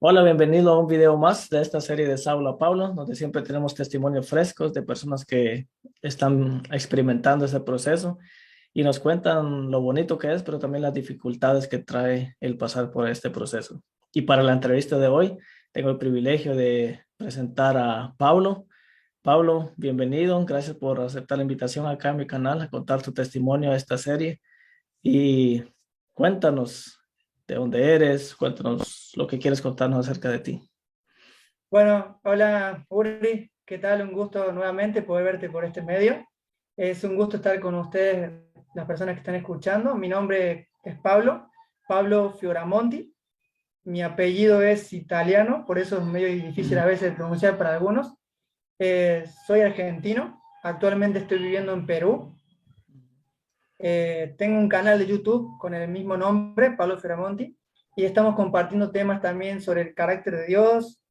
Hola, bienvenido a un video más de esta serie de Saulo a Pablo, donde siempre tenemos testimonios frescos de personas que están experimentando ese proceso y nos cuentan lo bonito que es, pero también las dificultades que trae el pasar por este proceso. Y para la entrevista de hoy, tengo el privilegio de presentar a Pablo. Pablo, bienvenido. Gracias por aceptar la invitación acá en mi canal a contar tu testimonio a esta serie. Y cuéntanos de dónde eres, cuéntanos lo que quieres contarnos acerca de ti. Bueno, hola Uri, ¿qué tal? Un gusto nuevamente poder verte por este medio. Es un gusto estar con ustedes, las personas que están escuchando. Mi nombre es Pablo, Pablo Fioramonti. Mi apellido es italiano, por eso es medio difícil Ujú. a veces de pronunciar para algunos. Soy argentino, actualmente estoy viviendo en Perú. Tengo un canal de YouTube con el mismo nombre, Pablo Fioramonti, y estamos compartiendo temas también sobre el carácter de Dios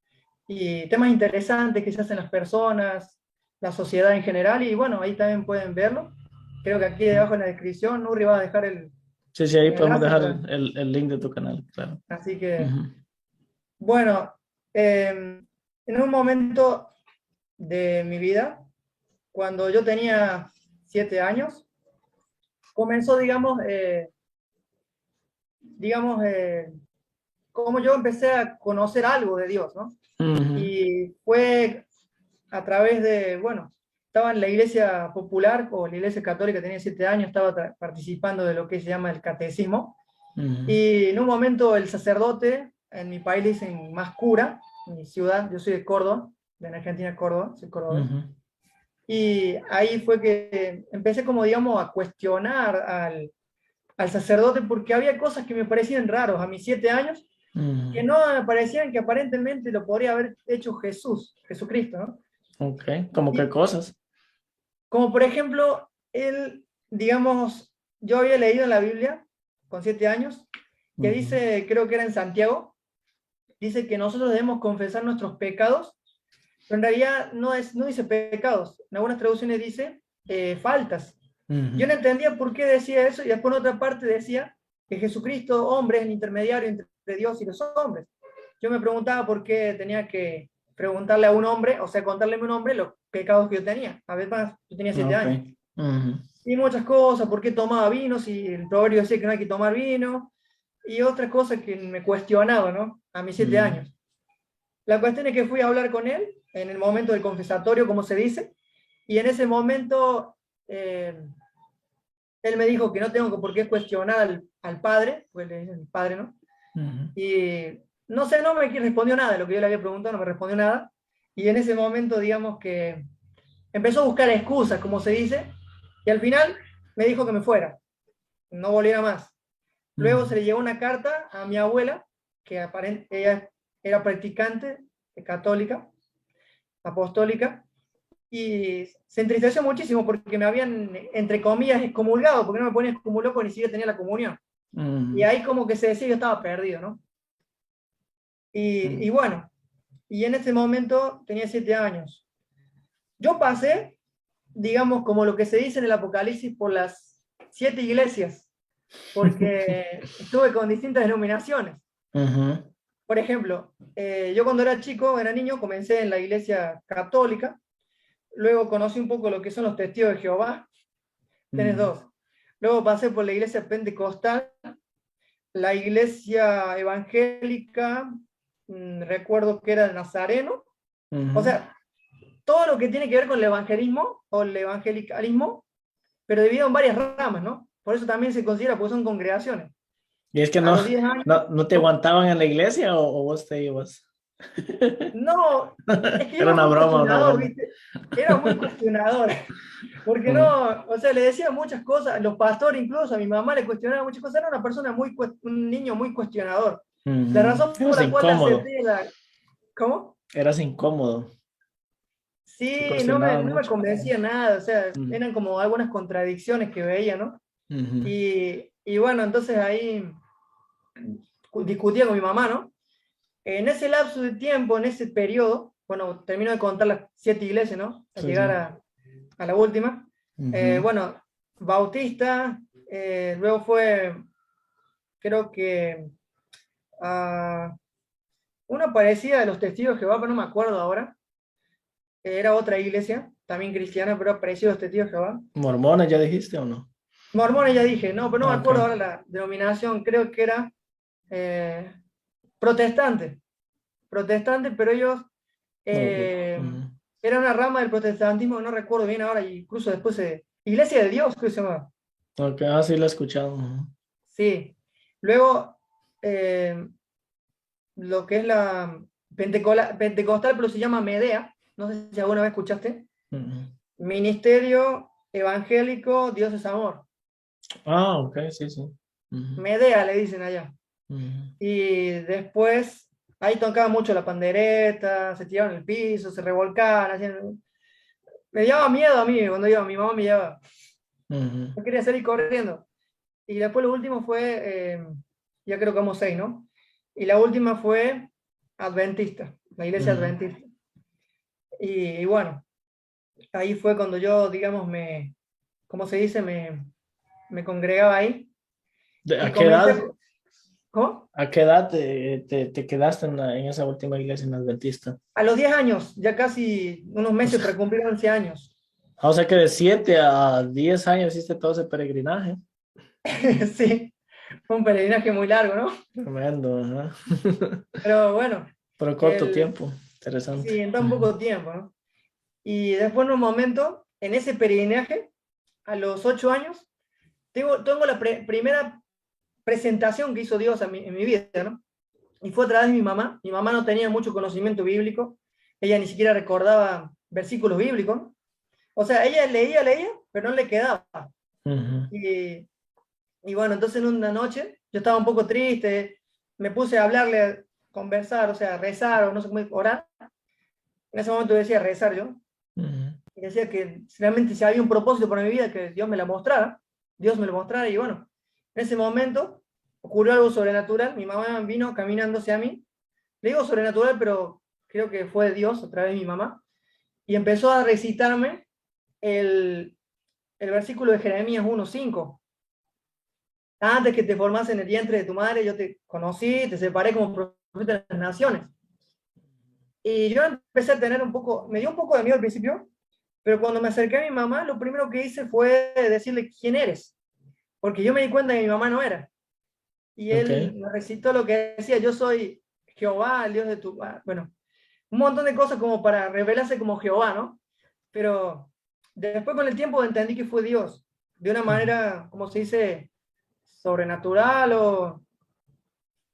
y temas interesantes que se hacen las personas, la sociedad en general, y bueno, ahí también pueden verlo. Creo que aquí debajo en la descripción, Nuri va a dejar Sí, sí, ahí el podemos enlace dejar para... el link de tu canal, claro. Así que, Ujú. bueno, en un momento de mi vida, cuando yo tenía 7 años, comenzó, digamos, como yo empecé a conocer algo de Dios, ¿no? Ujú. Y fue a través de, bueno, estaba en la iglesia popular o la iglesia católica, tenía 7 años, estaba participando de lo que se llama el catecismo. Ujú. Y en un momento el sacerdote, en mi país le dicen más cura, en mi ciudad, yo soy de Córdoba, de Argentina, Córdoba, soy cordobés. Ujú. Y ahí fue que empecé como, digamos, a cuestionar al sacerdote porque había cosas que me parecían raros a mis 7 años, que Ujú. no me parecían que aparentemente lo podría haber hecho Jesús, Jesucristo, ¿no? Ok, ¿cómo qué Y cosas? como por ejemplo, él, digamos, yo había leído en la Biblia con 7 años, que Ujú. dice, creo que era en Santiago, dice que nosotros debemos confesar nuestros pecados, pero en realidad no dice pecados, en algunas traducciones dice faltas. Yo Ujú. no entendía por qué decía eso, y después en otra parte decía que Jesucristo, hombre, es el intermediario entre Dios y los hombres. Yo me preguntaba por qué tenía que preguntarle a un hombre, o sea, contarle a un hombre los pecados que yo tenía. A ver, más, yo tenía siete Ok. años. Ujú. Y muchas cosas, por qué tomaba vino, si el proverbio decía que no hay que tomar vino, y otras cosas que me cuestionaba, ¿no? A mis siete Ujú. años. La cuestión es que fui a hablar con él en el momento del confesatorio, como se dice, y en ese momento él me dijo que no tengo por qué cuestionar al padre, pues le dicen padre, ¿no? Ujú. Y no sé, no me respondió nada de lo que yo le había preguntado, no me respondió nada. Y en ese momento, digamos que empezó a buscar excusas, como se dice, y al final me dijo que me fuera, no volviera más. Luego se Ujú. le llegó una carta a mi abuela, que ella era practicante católica, apostólica, y se entristeció muchísimo porque me habían, entre comillas, excomulgado, porque no me ponían excomulgado porque ni siquiera tenía la comunión. Y Ujú. ahí como que se decía que yo estaba perdido, ¿no? Y bueno, y en ese momento tenía 7 años. Yo pasé, digamos, como lo que se dice en el Apocalipsis, por las 7 iglesias, porque estuve con distintas denominaciones. Ujú. Por ejemplo, yo cuando era chico, era niño, comencé en la iglesia católica, luego conocí un poco lo que son los testigos de Jehová, tenés Ujú. dos. Luego pasé por la iglesia pentecostal, la iglesia evangélica, recuerdo que era el nazareno, o Ujú. sea, todo lo que tiene que ver con el evangelismo o el evangelicalismo, pero dividido en varias ramas, ¿no? Por eso también se considera, porque son congregaciones. ¿Y es que A no, los 10 años, no te ¿cómo? aguantaban en la iglesia o vos te ibas? No, es que yo Era era una muy broma, una cuestionador, broma. ¿viste? Era muy cuestionador, porque Ujú. no, o sea, le decía muchas cosas, los pastores incluso, a mi mamá le cuestionaba muchas cosas, era una persona muy, un niño muy cuestionador. La Ujú. razón por Eras la cual la incómodo, acepté, ¿cómo? eras incómodo, te Sí, no me, cuestionaba no me mucho. convencía nada, o sea, Ujú. eran como algunas contradicciones que veía, ¿no? Ujú. Y bueno, entonces ahí discutía con mi mamá, ¿no? En ese lapso de tiempo, en ese periodo, bueno, termino de contar las 7 iglesias, ¿no? A Sí, sí. llegar a la última. Ujú. Bueno, Bautista, luego fue, creo que, ah, una Una parecida de los Testigos de Jehová, pero no me acuerdo ahora. Era otra iglesia, también cristiana, pero parecida a los Testigos de Jehová. ¿Mormones ya dijiste o no? Mormones ya dije, no, pero no me Ok. acuerdo ahora la denominación, creo que era eh, protestante. Protestante, pero ellos Ok. eh, Ujú. era una rama del protestantismo, no recuerdo bien ahora, y incluso después Iglesia de Dios, creo que se llama. Ok, sí lo he escuchado. Ujú. Sí. Luego, eh, lo que es la pentecostal, pero se llama Medea, no sé si alguna vez escuchaste. Ujú. Ministerio Evangélico, Dios es Amor. Ah, ok, sí, sí. Ujú. Medea le dicen allá. Ujú. Y después, ahí tocaban mucho la pandereta, se tiraban en el piso, se revolcaban, me daba miedo a mí cuando iba, mi mamá me llevaba. Ujú. Yo quería salir corriendo. Y después lo último fue, ya creo que como seis, ¿no? Y la última fue Adventista, la iglesia Ujú. Adventista. Y bueno, ahí fue cuando yo, digamos, ¿cómo se dice? Me congregaba ahí y ¿A qué comencé, edad? ¿cómo? ¿A qué edad te quedaste en esa última iglesia en Adventista? A los 10 años, ya casi unos O meses sea, para cumplir 11 años. o sea que de 7 a 10 años hiciste todo ese peregrinaje. Sí, fue un peregrinaje muy largo, ¿no? Tremendo, ajá. Pero bueno, Pero corto el, tiempo. Interesante. sí, en tan Ujú. poco tiempo, ¿no? Y después en un momento, en ese peregrinaje, a los 8 años, tengo la primera presentación que hizo Dios en mi vida, ¿no? Y fue a través de mi mamá. Mi mamá no tenía mucho conocimiento bíblico, ella ni siquiera recordaba versículos bíblicos, ¿no? O sea, ella leía, pero no le quedaba. Ujú. Y, y bueno, entonces en una noche yo estaba un poco triste, me puse a hablarle, conversar, o sea, rezar, o no sé cómo, orar. En ese momento decía rezar yo, Ujú. y decía que realmente si había un propósito para mi vida, que Dios me la mostrara, Dios me lo mostrara, y bueno, en ese momento ocurrió algo sobrenatural, mi mamá vino caminando hacia mí, le digo sobrenatural, pero creo que fue Dios a través de mi mamá, y empezó a recitarme el, el versículo de Jeremías 1:5. Antes que te formas en el vientre de tu madre, yo te conocí, te separé como profeta de las naciones. Y yo empecé a tener un poco, me dio un poco de miedo al principio, pero cuando me acerqué a mi mamá, lo primero que hice fue decirle quién eres, porque yo me di cuenta que mi mamá no era. Y Ok. él me recitó lo que decía, yo soy Jehová, el Dios de tu... Bueno, un montón de cosas como para revelarse como Jehová, ¿no? Pero después con el tiempo entendí que fue Dios, de una Ujú. manera, como se dice, sobrenatural o,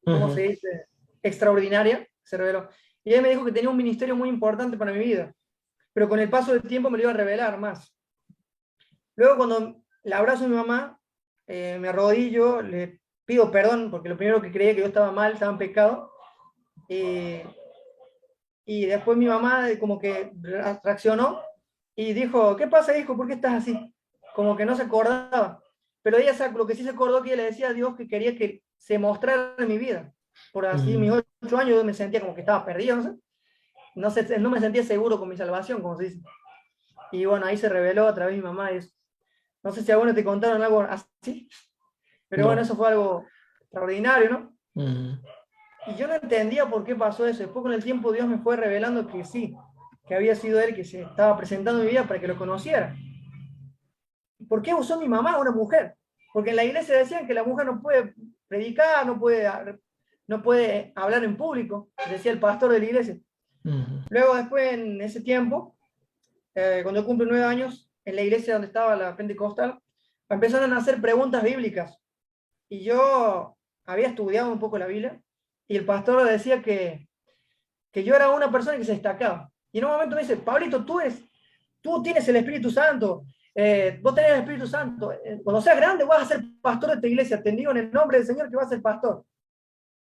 ¿cómo se Ujú. dice? Extraordinaria, se reveló. Y él me dijo que tenía un ministerio muy importante para mi vida, pero con el paso del tiempo me lo iba a revelar más. Luego cuando le abrazo a mi mamá, me arrodillo, le pido perdón, porque lo primero que creía que yo estaba mal, estaba en pecado. Y, y después mi mamá como que reaccionó y dijo, ¿qué pasa, hijo? ¿Por qué estás así? Como que no se acordaba. Pero ella lo que sí se acordó que ella le decía a Dios que quería que se mostrara en mi vida. Por así, mis Ujú. 8 años yo me sentía como que estaba perdido, no sé. No me sentía seguro con mi salvación, como se dice. Y bueno, ahí se reveló a través de mi mamá. No sé si a vos te contaron algo así, pero bueno, No. eso fue algo extraordinario, ¿no? Ujú. Y yo no entendía por qué pasó eso. Después con el tiempo Dios me fue revelando que sí, que había sido Él que se estaba presentando en mi vida para que lo conociera. ¿Por qué usó mi mamá una mujer? Porque en la iglesia decían que la mujer no puede predicar, no puede hablar en público, decía el pastor de la iglesia. Ujú. Luego después en ese tiempo, cuando yo cumplí 9 años, en la iglesia donde estaba la Pentecostal, empezaron a hacer preguntas bíblicas. Y yo había estudiado un poco la Biblia, y el pastor decía que yo era una persona que se destacaba. Y en un momento me dice, Pablito, tú tienes el Espíritu Santo, vos tenés el Espíritu Santo, cuando seas grande vas a ser pastor de esta iglesia, te digo en el nombre del Señor que vas a ser pastor.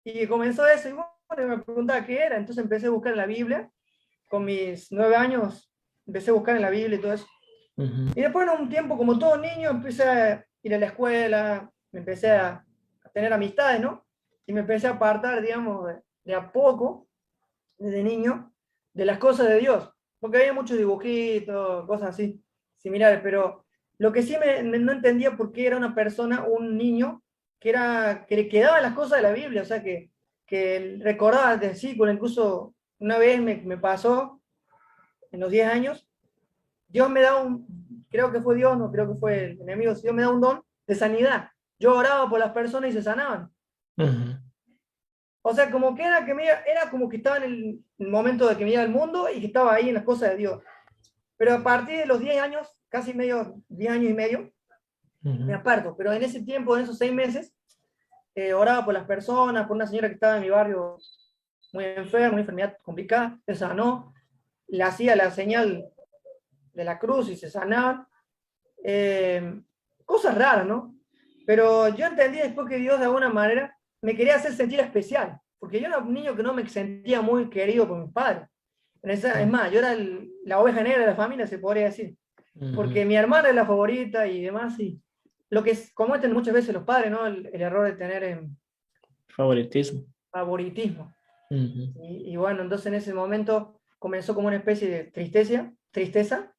Y comenzó eso, y bueno, me preguntaba qué era, entonces empecé a buscar en la Biblia, con mis 9 años, empecé a buscar en la Biblia y todo eso. Ujú. Y después en un tiempo, como todo niño, empecé a ir a la escuela, me empecé a tener amistades, ¿no? Y me empecé a apartar, digamos, de a poco, desde niño, de las cosas de Dios. Porque había muchos dibujitos, cosas así, similares, pero lo que sí no entendía por qué era una persona, un niño, que le quedaban las cosas de la Biblia, o sea, que que recordaba el versículo, incluso una vez me pasó, en los 10 años, Dios me da creo que fue Dios, no creo que fue el enemigo, Dios me da un don de sanidad. Yo oraba por las personas y se sanaban. Ujú. O sea, como que era como que estaba en el momento de que me iba al mundo y que estaba ahí en las cosas de Dios. Pero a partir de los 10 años, casi medio, 10 años y medio, me Ujú. aparto. Pero en ese tiempo, en esos 6 meses, oraba por las personas, por una señora que estaba en mi barrio muy enferma, una enfermedad complicada, se sanó, le hacía la señal de la cruz y se sanaba. Eh, Cosas raras, ¿no? Pero yo entendí después que Dios de alguna manera me quería hacer sentir especial, porque yo era un niño que no me sentía muy querido por mis padres. Es más, yo era la oveja negra de la familia, se podría decir, Ujú. porque mi hermana es la favorita y demás, y lo que cometen muchas veces los padres, ¿no? El error de tener Favoritismo. favoritismo. Ujú. Y bueno, entonces en ese momento comenzó como una especie de tristeza,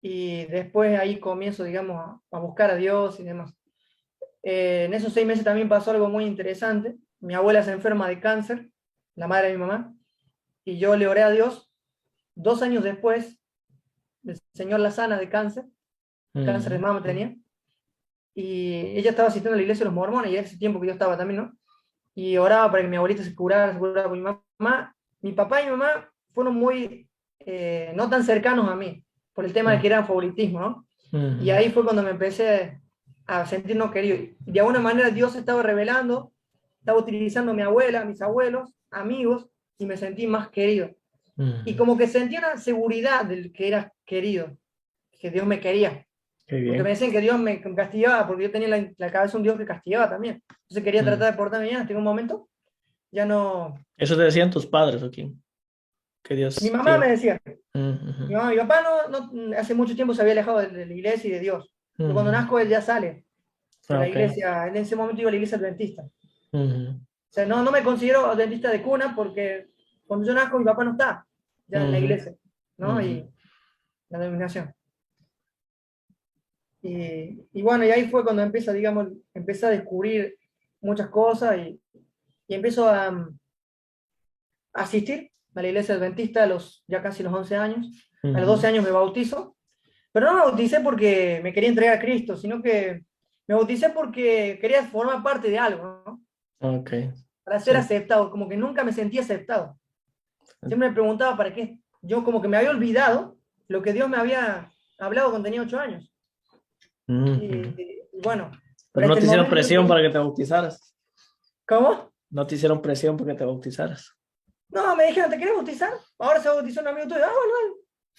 y después ahí comienzo, digamos, a buscar a Dios y demás. En esos 6 meses también pasó algo muy interesante. Mi abuela se enferma de cáncer, la madre de mi mamá, y yo le oré a Dios. 2 años después, el Señor la sana de cáncer de Ujú. mama tenía, y ella estaba asistiendo a la iglesia de los mormones, y era ese tiempo que yo estaba también, ¿no? Y oraba para que mi abuelita se curara con mi mamá. Mi papá y mi mamá fueron muy, no tan cercanos a mí, por el tema de que eran favoritismo, ¿no? Y Ujú. ahí fue cuando me empecé a sentir no querido. Y de alguna manera Dios estaba revelando, estaba utilizando a mi abuela, a mis abuelos, amigos, y me sentí más querido. Y Ujú. como que sentí una seguridad del que era querido, que Dios me quería. Qué Porque me bien. decían que Dios me castigaba, porque yo tenía la cabeza un Dios que castigaba también. Entonces quería Mm. tratar de portarme bien hasta que un momento ya no. Eso te decían tus padres, ¿o quién? Que Mi Dios mamá me te... decía, Ujú. mi papá hace mucho tiempo se había alejado de la iglesia y de Dios. Pero cuando Ujú. nazco él ya sale de Ah, la ok. iglesia, en ese momento iba a la iglesia adventista. O Ujú. sea, no me considero adventista de cuna porque cuando yo nazco mi papá no está ya en la Ujú. iglesia, ¿no? Ujú. Y la denominación. Y bueno, y ahí fue cuando empieza, digamos, empecé a descubrir muchas cosas y empiezo a asistir a la iglesia adventista ya casi los 11 años. A los 12 Ujú. años me bautizo, pero no me bauticé porque me quería entregar a Cristo, sino que me bauticé porque quería formar parte de algo, ¿no? Ok. Para ser Sí. aceptado, como que nunca me sentí aceptado. Siempre me preguntaba para qué. Yo como que me había olvidado lo que Dios me había hablado cuando tenía 8 años. Ujú. Y bueno, Pero pero no hasta te el hicieron momento yo presión quería. para que te bautizaras. ¿Cómo? No te hicieron presión para que te bautizaras. No, me dijeron, ¿te quieres bautizar? Ahora se bautizó un amigo tuyo. Ah, bueno, bueno.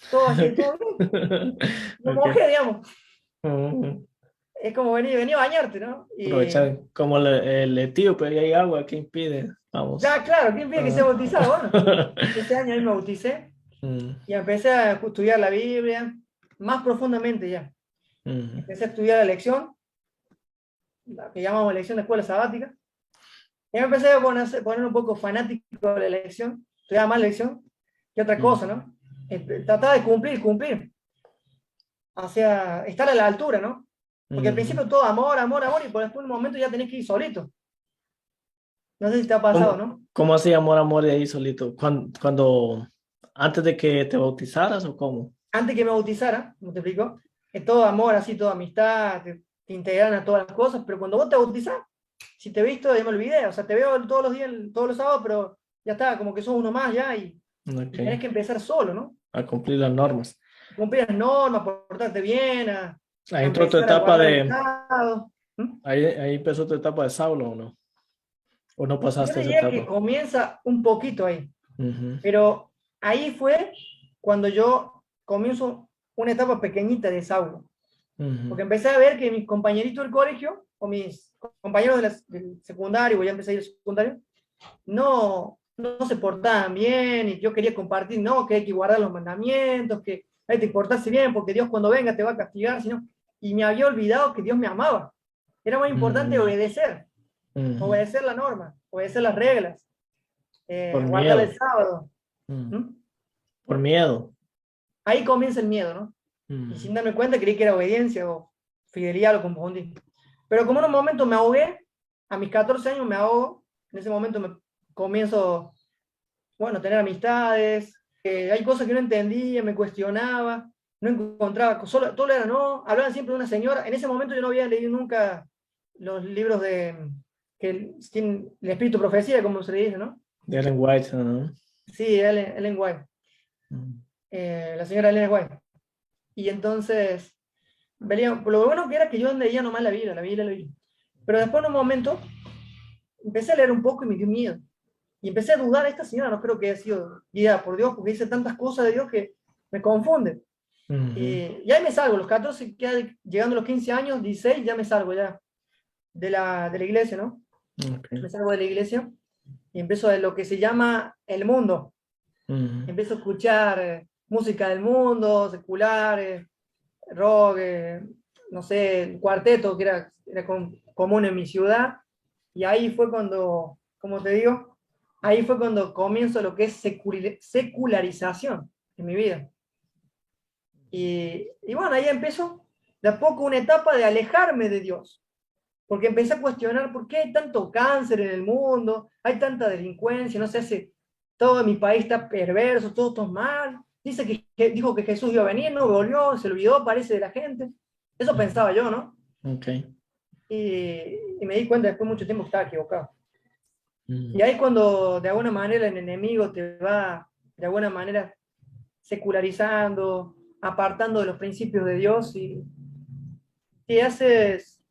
Todo así, todo bien. Me Ok. mojé, digamos. Ujú. Es como venir a bañarte, ¿no? Y Aprovechar, como el etíope, ahí hay agua, ¿qué impide? Vamos. ya, claro, ¿quién pide que sea Ah. bautizado? Bueno, ese año ahí me bauticé Mm. y empecé a estudiar la Biblia más profundamente ya. Ujú. Empecé a estudiar la lección, la que llamamos lección de escuela sabática. Y me empecé a poner un poco fanático de la lección, estudiaba más lección que otra cosa, Mm. ¿no? Trataba de cumplir, o sea, estar a la altura, ¿no? Porque al Ujú. principio todo amor, amor, amor, y por después un momento ya tenés que ir solito. No sé si te ha pasado, ¿Cómo, ¿no? cómo hacía amor, amor de ahí solito? Antes de que te bautizaras o cómo? Antes que me bautizara, como te explico, es todo amor, así, toda amistad, te integran a todas las cosas, pero cuando vos te bautizás, si te he visto, ya me olvidé, o sea, te veo todos los días, todos los sábados, pero ya está, como que sos uno más ya y tenés Ok. que empezar solo, ¿no? A cumplir las normas. Cumplir las normas, portarte bien, a Ahí entró tu empezar a etapa guardar el de, estado. ¿Mm? ahí empezó tu etapa de Saulo, ¿o no? ¿O no Yo pasaste esa diría que etapa? comienza un poquito ahí, Ujú. pero ahí fue cuando yo comienzo una etapa pequeñita de Saulo. Ujú. Porque empecé a ver que mis compañeritos del colegio, o mis compañeros del secundario, o ya empecé a ir al secundario, no se portaban bien, y yo quería compartir, no, que hay que guardar los mandamientos, que hay que portarse bien, porque Dios cuando venga te va a castigar, sino, y me había olvidado que Dios me amaba. Era más importante Mm. Ujú. obedecer la norma, obedecer las reglas, Por guardar el miedo. sábado. Mm. ¿Mm? Por miedo. Ahí comienza el miedo, ¿no? Y Mm. sin darme cuenta creí que era obediencia o fidelidad, lo confundí. Pero como en un momento me ahogué, a mis 14 años me ahogo, en ese momento comienzo, bueno, a tener amistades, hay cosas que no entendía, me cuestionaba, no encontraba, solo, todo era no, hablaban siempre de una señora. En ese momento yo no había leído nunca los libros de, que tienen el espíritu profecía, como se le dice, ¿no? De Ellen White, ¿no? Sí, Ellen White, Mm. la señora Ellen White. Y entonces, lo bueno que era que yo leía nomás la Biblia, la Biblia, la Biblia. Pero después en un momento empecé a leer un poco y me dio miedo. Y empecé a dudar, esta señora no creo que haya sido guiada por Dios, porque dice tantas cosas de Dios que me confunde. Y ahí me salgo, los 14, llegando a los 15 años, 16, ya me salgo ya de la iglesia, ¿no? Okay. Me salgo de la iglesia y empiezo a lo que se llama el mundo. Ujú. Empiezo a escuchar música del mundo, secular, rock, no sé, el cuarteto que era común en mi ciudad. Y ahí fue cuando, como te digo, ahí fue cuando comienzo lo que es secularización en mi vida. Y bueno, ahí empezó de a poco una etapa de alejarme de Dios, porque empecé a cuestionar por qué hay tanto cáncer en el mundo, hay tanta delincuencia, no sé si todo mi país está perverso, todo está mal. Dice dijo que Jesús iba a venir, no volvió, se olvidó, parece, de la gente. Eso pensaba yo, ¿no? Okay. Y me di cuenta después de mucho tiempo que estaba equivocado. Y Mm. ahí cuando de alguna manera el enemigo te va, de alguna manera, secularizando, apartando de los principios de Dios y te haces,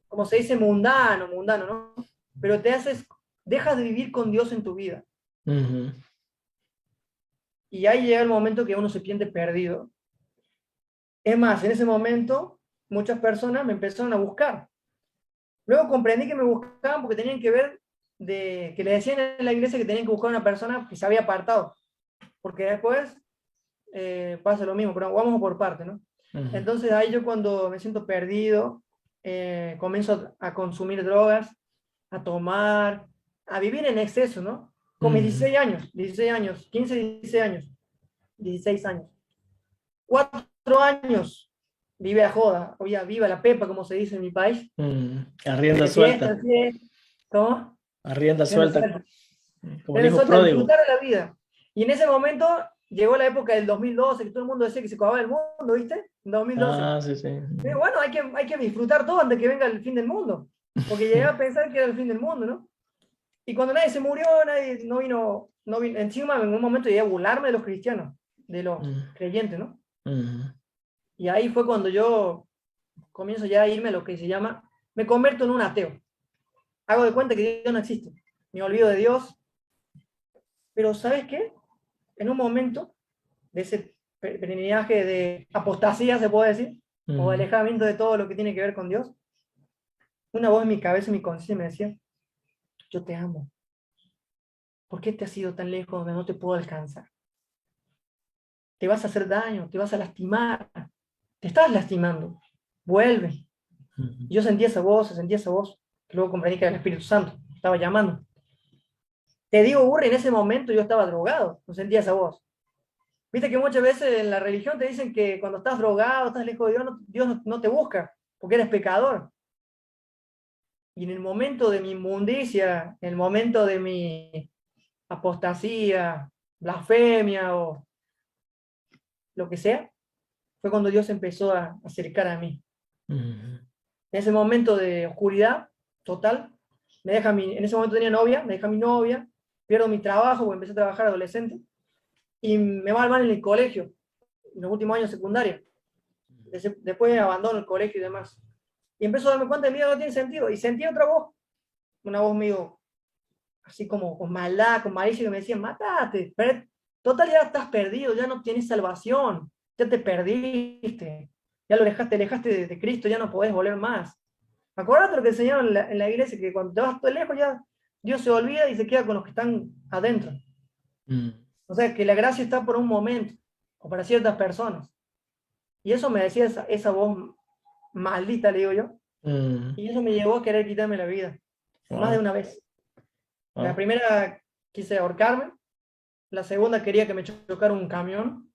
como se dice, mundano, mundano, ¿no? Pero dejas de vivir con Dios en tu vida. Ujú. Y ahí llega el momento que uno se siente perdido. Es más, en ese momento muchas personas me empezaron a buscar. Luego comprendí que me buscaban porque tenían que ver que le decían en la iglesia que tenían que buscar a una persona que se había apartado. Porque después pasa lo mismo, pero vamos por parte, ¿no? Ujú. Entonces ahí yo cuando me siento perdido, comienzo a consumir drogas, a tomar, a vivir en exceso, ¿no? Con mis Ujú. 16 años, 15, 16 años, 16 años. 4 años vive a joda, oye, viva la pepa, como se dice en mi país, A rienda de fiesta, suelta, de fiesta, ¿cómo? a rienda Rienda suelta, suelta. como el Rienda hijo suelta, pródigo. disfrutar de la vida. Y en ese momento llegó la época del 2012, que todo el mundo decía que se acababa el mundo, ¿viste? En 2012. Ah, sí, sí. Pero bueno, hay que disfrutar todo antes que venga el fin del mundo. Porque llegué a pensar que era el fin del mundo, ¿no? Y cuando nadie se murió, nadie no vino. Encima, en un momento llegué a burlarme de los cristianos, de los Mm. creyentes, ¿no? Ujú. Y ahí fue cuando yo comienzo ya a irme a lo que se llama, me convierto en un ateo. Hago de cuenta que Dios no existe. Me olvido de Dios. Pero ¿sabes qué? En un momento de ese peregrinaje de apostasía, se puede decir, o de Ujú. alejamiento de todo lo que tiene que ver con Dios, una voz en mi cabeza, en mi conciencia me decía, yo te amo. ¿Por qué te has ido tan lejos donde no te puedo alcanzar? Te vas a hacer daño, te vas a lastimar, te estás lastimando, vuelve. Ujú. Y yo sentía esa voz, que luego comprendí que era el Espíritu Santo, estaba llamando. Te digo, Burri, en ese momento yo estaba drogado, no sentía esa voz. Viste que muchas veces en la religión te dicen que cuando estás drogado, estás lejos de Dios, Dios no te busca, porque eres pecador. Y en el momento de mi inmundicia, en el momento de mi apostasía, blasfemia o lo que sea, fue cuando Dios empezó a acercar a mí. Ujú. En ese momento de oscuridad total, en ese momento tenía novia, me deja mi novia, pierdo mi trabajo, porque empecé a trabajar adolescente, y me va mal en el colegio, en los últimos años de secundaria. Después abandono el colegio y demás. Y empiezo a darme cuenta que mi vida no tiene sentido. Y sentí otra voz, una voz medio así como con maldad, con malicia, que me decía, mátate. Total, ya estás perdido, ya no tienes salvación, ya te perdiste, ya te alejaste de Cristo, ya no podés volver más. Acuérdate lo que enseñaron en la iglesia, que cuando te vas todo lejos ya Dios se olvida y se queda con los que están adentro. Mm. O sea, que la gracia está por un momento, o para ciertas personas. Y eso me decía esa voz maldita, le digo yo. Mm. Y eso me llevó a querer quitarme la vida, más de Wow. una vez. La Wow. primera quise ahorcarme, la segunda quería que me chocara un camión,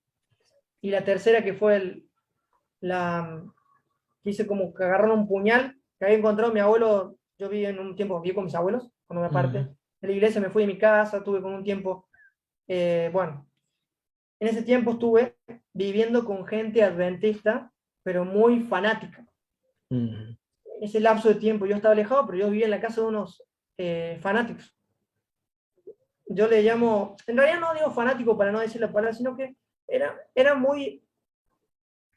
y la tercera que fue la, quise como que agarrar un puñal que había encontrado mi abuelo. Yo viví en un tiempo, viví con mis abuelos, cuando me Ujú. aparté. de la iglesia, me fui de mi casa, tuve con un tiempo, bueno, en ese tiempo estuve viviendo con gente adventista, pero muy fanática. Ujú. En ese lapso de tiempo yo estaba alejado, pero yo vivía en la casa de unos fanáticos. Yo le llamo, en realidad no digo fanático para no decir la palabra, sino que era muy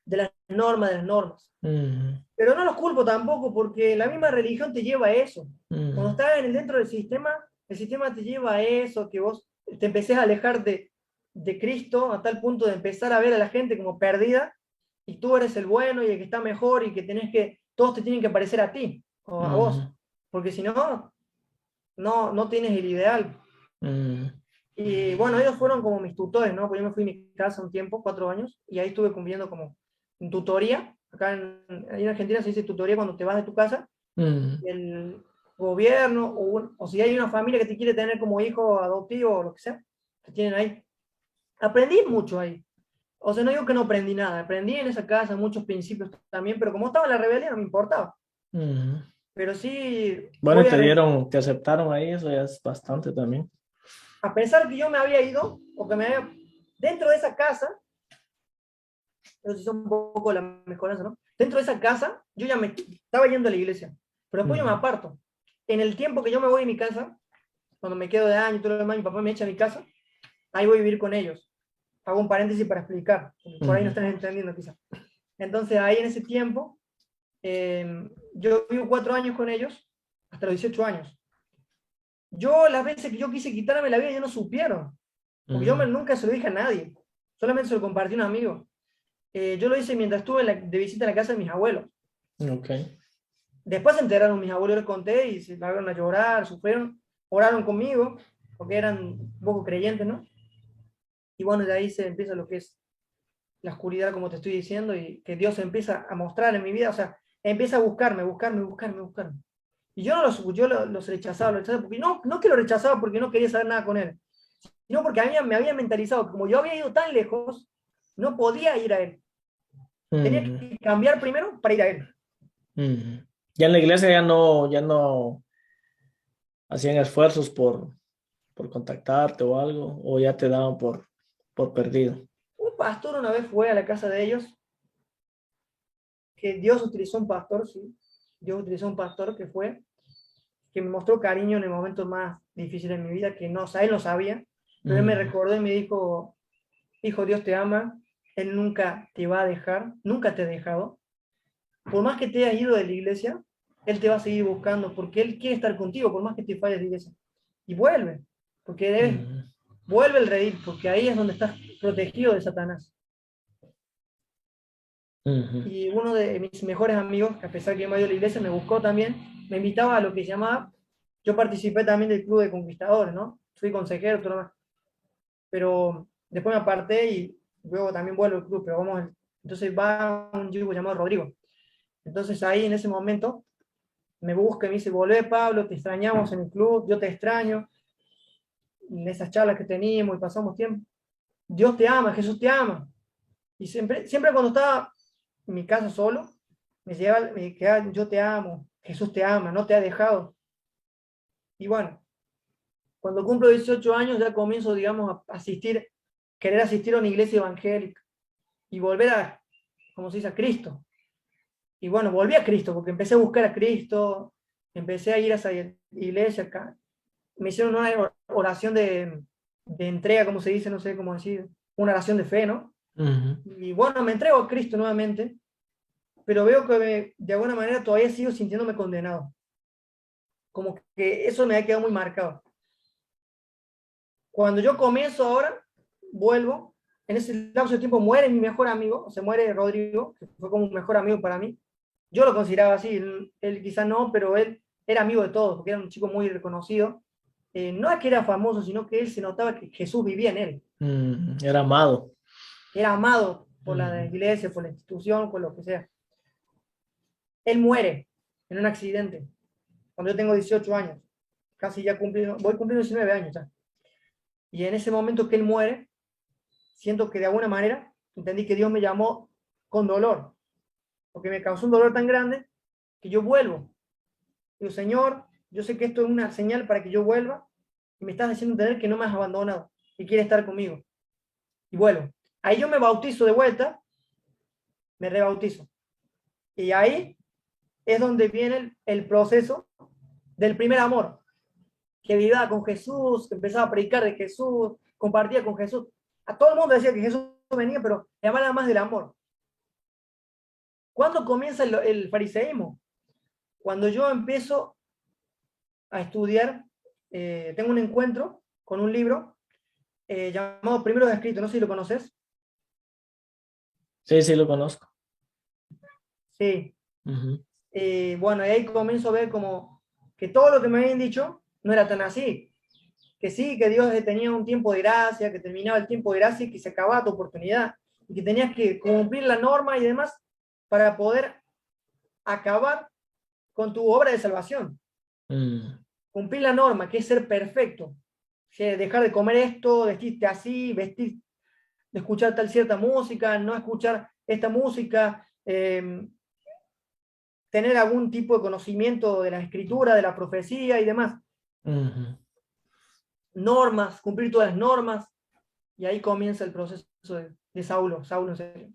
de las normas. Ujú. Pero no los culpo tampoco, porque la misma religión te lleva a eso. Cuando Ujú. estás dentro del sistema, el sistema te lleva a eso, que vos te empecés a alejar de Cristo a tal punto de empezar a ver a la gente como perdida, y tú eres el bueno y el que está mejor y que todos te tienen que parecer a ti o a vos, Ujú. porque si no, no tienes el ideal. Ujú. Y bueno, ellos fueron como mis tutores, ¿no? Pues yo me fui a mi casa un tiempo, 4 años, y ahí estuve cumpliendo como en tutoría. Ahí en Argentina se dice tutoría cuando te vas de tu casa. Ujú. El gobierno, o si hay una familia que te quiere tener como hijo adoptivo o lo que sea, te tienen ahí. Aprendí mucho ahí. O sea, no digo que no aprendí nada, aprendí en esa casa muchos principios también, pero como estaba en la rebelión no me importaba. Ujú. Pero sí, Bueno, y te dieron, te aceptaron ahí, eso ya es bastante también. a pesar que yo me había ido, o que me había, dentro de esa casa, eso sí es un poco la mejoranza, ¿no? Dentro de esa casa, yo ya me estaba yendo a la iglesia, pero después yo me Ujú. aparto. En el tiempo que yo me voy de mi casa, cuando me quedo de año y todo lo demás, mi papá me echa a mi casa, ahí voy a vivir con ellos. Hago un paréntesis para explicar, porque por ahí no Ujú. están entendiendo quizás. Entonces ahí en ese tiempo, yo vivo 4 años con ellos, hasta los 18 años. Yo las veces que yo quise quitarme la vida, ellos no supieron, porque yo Ujú. nunca se lo dije a nadie, solamente se lo compartí a un amigo. Yo lo hice mientras estuve de visita en la casa de mis abuelos. Ok. Después se enteraron mis abuelos, les conté y se largaron a llorar, sufrieron, oraron conmigo, porque eran un poco creyentes, ¿no? Y bueno, de ahí se empieza lo que es la oscuridad, como te estoy diciendo, y que Dios empieza a mostrar en mi vida, o sea, empieza a buscarme. Y yo no los rechazaba, porque no que lo rechazaba porque no quería saber nada con él, sino porque me había mentalizado que como yo había ido tan lejos, no podía ir a él. Tenía Ujú. que cambiar primero para ir a él. Ujú. Ya en la iglesia ya no hacían esfuerzos por contactarte o algo, o ya te daban por perdido. Un pastor una vez fue a la casa de ellos, que Dios utilizó un pastor, sí, Dios utilizó un pastor que me mostró cariño en el momento más difícil de mi vida, que no, o sea, él no sabía, pero él me Ujú. recordó y me dijo, hijo, Dios te ama, Él nunca te va a dejar, nunca te ha dejado. Por más que te hayas ido de la iglesia, Él te va a seguir buscando, porque Él quiere estar contigo, por más que te falles de la iglesia. Y vuelve, porque Ujú. vuelve el redil, porque ahí es donde estás protegido de Satanás. Ujú. Y uno de mis mejores amigos, que a pesar que yo me he ido a la iglesia, me buscó también, me invitaba a lo que se llamaba, yo participé también del club de conquistadores, ¿no? Fui consejero, todo lo demás, pero después me aparté y luego también vuelvo al club, pero vamos, entonces va un chico llamado Rodrigo. Entonces ahí en ese momento me busca y me dice, volvé Pablo, te extrañamos en el club, yo te extraño, en esas charlas que teníamos y pasamos tiempo. Dios te ama, Jesús te ama. Y siempre cuando estaba en mi casa solo, me quedaba, yo te amo, Jesús te ama, no te ha dejado. Y bueno, cuando cumplo 18 años ya comienzo, digamos, a querer asistir a una iglesia evangélica y volver como se dice, a Cristo. Y bueno, volví a Cristo porque empecé a buscar a Cristo, empecé a ir a esa iglesia acá. Me hicieron una oración de entrega, como se dice, no sé cómo decir, una oración de fe, ¿no? Ujú. Y bueno, me entrego a Cristo nuevamente, pero veo que de alguna manera todavía sigo sintiéndome condenado. Como que eso me ha quedado muy marcado. Cuando yo comienzo ahora, vuelvo, en ese lapso de tiempo muere mi mejor amigo, se muere Rodrigo, que fue como un mejor amigo para mí. Yo lo consideraba así, él quizá no, pero él era amigo de todos, porque era un chico muy reconocido. No es que era famoso, sino que él se notaba que Jesús vivía en él. Ujú. Era amado. Era amado por la Ujú. iglesia, por la institución, por lo que sea. Él muere en un accidente cuando yo tengo 18 años. Casi ya voy cumpliendo 19 años ya. Y en ese momento que él muere, siento que de alguna manera entendí que Dios me llamó con dolor, porque me causó un dolor tan grande que yo vuelvo. Digo, Señor, yo sé que esto es una señal para que yo vuelva, y me estás haciendo entender que no me has abandonado y quieres estar conmigo. Y vuelvo. Ahí yo me bautizo de vuelta, me rebautizo. Y ahí es donde viene el proceso del primer amor, que vivía con Jesús, que empezaba a predicar de Jesús, compartía con Jesús. A todo el mundo decía que Jesús venía, pero le hablaba más del amor. ¿Cuándo comienza el fariseísmo? Cuando yo empiezo a estudiar, tengo un encuentro con un libro llamado Primero de Escrito, no sé si lo conoces. Sí, sí, lo conozco. Sí. Ujú. Bueno, y ahí comienzo a ver como que todo lo que me habían dicho no era tan así. Que sí, que Dios tenía un tiempo de gracia, que terminaba el tiempo de gracia y que se acababa tu oportunidad. Y que tenías que cumplir la norma y demás para poder acabar con tu obra de salvación. Cumplir la norma, que es ser perfecto. Que dejar de comer esto, vestirte así, vestir, de escuchar tal cierta música, no escuchar esta música, tener algún tipo de conocimiento de la escritura, de la profecía y demás. Normas, cumplir todas las normas, y ahí comienza el proceso de Saulo, Saulo en serio.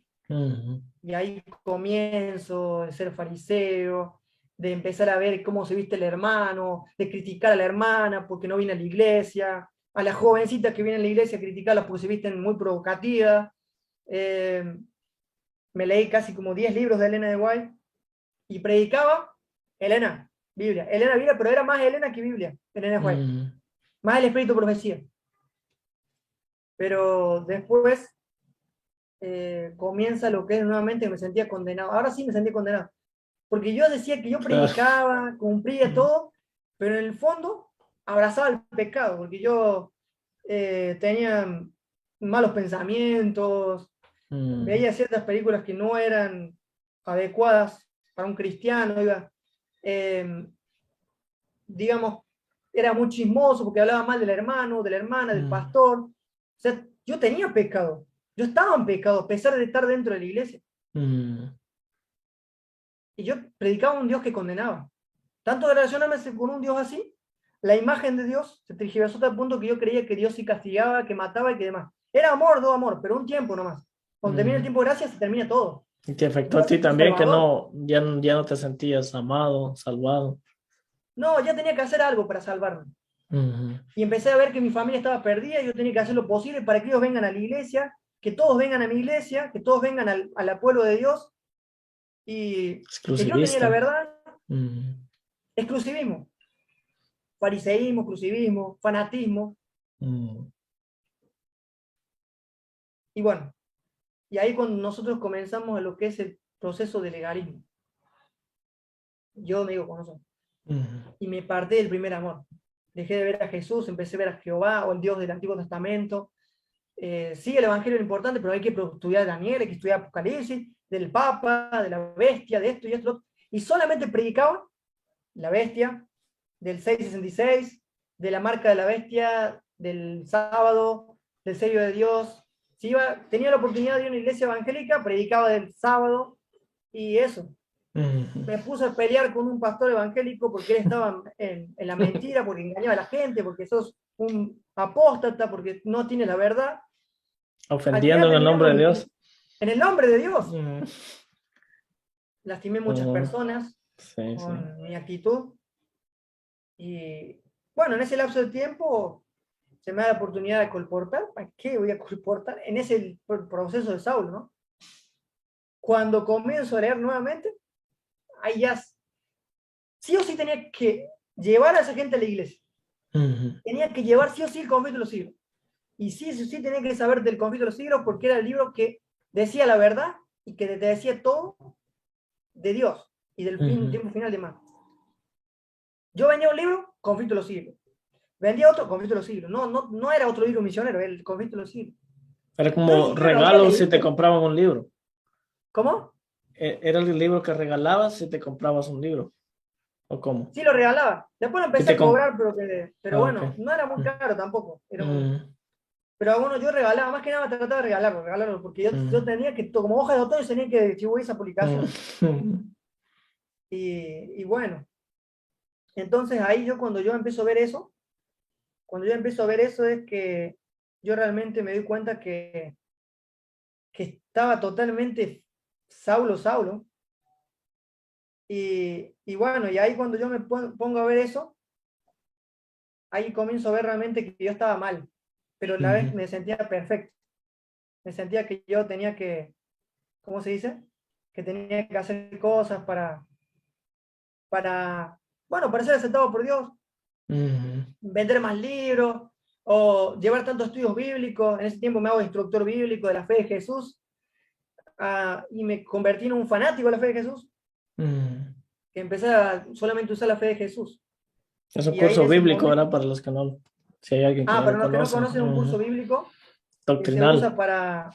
Y ahí comienzo de ser fariseo, de empezar a ver cómo se viste el hermano, de criticar a la hermana porque no viene a la iglesia, a las jovencitas que vienen a la iglesia, criticarlas porque se visten muy provocativas. Me leí casi como 10 libros de Elena de White y predicaba Elena, Biblia, pero era más Elena que Biblia, Elena de White, más el espíritu profecía. Pero después comienza lo que es nuevamente, me sentía condenado. Ahora sí me sentía condenado. Porque yo decía que yo predicaba, cumplía todo, pero en el fondo abrazaba el pecado, porque yo tenía malos pensamientos, veía ciertas películas que no eran adecuadas para un cristiano, iba, digamos, era muy chismoso porque hablaba mal del hermano, de la hermana, del pastor. O sea, yo tenía pecado, yo estaba en pecado, a pesar de estar dentro de la iglesia. Y yo predicaba un Dios que condenaba. Tanto de relacionarme con un Dios así, la imagen de Dios se tergiversó hasta el punto que yo creía que Dios sí castigaba, que mataba y que demás. Era amor, no amor, pero un tiempo nomás. Cuando termina el tiempo de gracia, se termina todo. ¿Y te afectó a Dios ti es tu también que salvador. no, ya no te sentías amado, salvado? No, ya tenía que hacer algo para salvarme. Y empecé a ver que mi familia estaba perdida y yo tenía que hacer lo posible para que ellos vengan a la iglesia, que todos vengan a mi iglesia, que todos vengan al pueblo de Dios y que yo tenía la Exclusivista. verdad. Exclusivismo, fariseísmo, exclusivismo, fanatismo. Y bueno, y ahí cuando nosotros comenzamos a lo que es el proceso de legalismo, yo me digo con eso, y me aparté del primer amor. Dejé de ver a Jesús, empecé a ver a Jehová o el Dios del Antiguo Testamento. Sí, el Evangelio es importante, pero hay que estudiar Daniel, hay que estudiar Apocalipsis, del Papa, de la bestia, de esto y esto. Y solamente predicaba la bestia, del 666, de la marca de la bestia, del sábado, del sello de Dios. Si tenía la oportunidad de ir a una iglesia evangélica, predicaba del sábado y eso. Me puse a pelear con un pastor evangélico porque él estaba en la mentira, porque engañaba a la gente, porque sos un apóstata, porque no tienes la verdad. Al Ofendiendo final en el nombre de terminamos Dios. en el nombre de Dios. Lastimé muchas Ujú. personas Sí, sí. con mi actitud. Y bueno, en ese lapso de tiempo se me da la oportunidad de colportar. ¿Para qué voy a colportar? En ese proceso de Saulo, ¿no? Cuando comienzo a leer nuevamente, ahí ya sí o sí tenía que llevar a esa gente a la iglesia. Tenía que llevar sí o sí el conflicto de los siglos. Y sí o sí tenía que saber del conflicto de los siglos porque era el libro que decía la verdad y que te decía todo de Dios y del tiempo final de más. Yo vendía un libro, conflicto de los siglos. Vendía otro, conflicto de los siglos. No era otro libro misionero, era el conflicto de los siglos. Era Yo ni como siquiera lo había regalo si te leído. compraban un libro. ¿Cómo? Era el libro que regalabas si te comprabas un libro. ¿O cómo? Sí, lo regalaba. Después lo Si empecé te a cobrar, pero Ah, ok. bueno, no era muy caro tampoco. Mm, Pero bueno, yo regalaba, más que nada trataba de regalarlo, porque yo mm, tenía que, como hoja de otoño, tenía que distribuir esa publicación. mm, Y bueno, entonces ahí cuando yo empiezo a ver eso, cuando yo empiezo a ver eso es que yo realmente me doy cuenta que estaba totalmente Saulo. Y bueno, y ahí cuando yo me pongo a ver eso, ahí comienzo a ver realmente que yo estaba mal, pero a la vez me sentía perfecto. Me sentía que yo tenía que, ¿cómo se dice? Que tenía que hacer cosas bueno, para ser aceptado por Dios, vender más libros, o llevar tantos estudios bíblicos. En ese tiempo me hago instructor bíblico de la fe de Jesús, y me convertí en un fanático de la fe de Jesús, que empecé a solamente usar la fe de Jesús. Es un Y ahí en curso ese bíblico, momento, ¿verdad? Para los que no, si hay alguien que no para lo los que no conoce. conocen, un curso bíblico que se Doctrinal. usa para,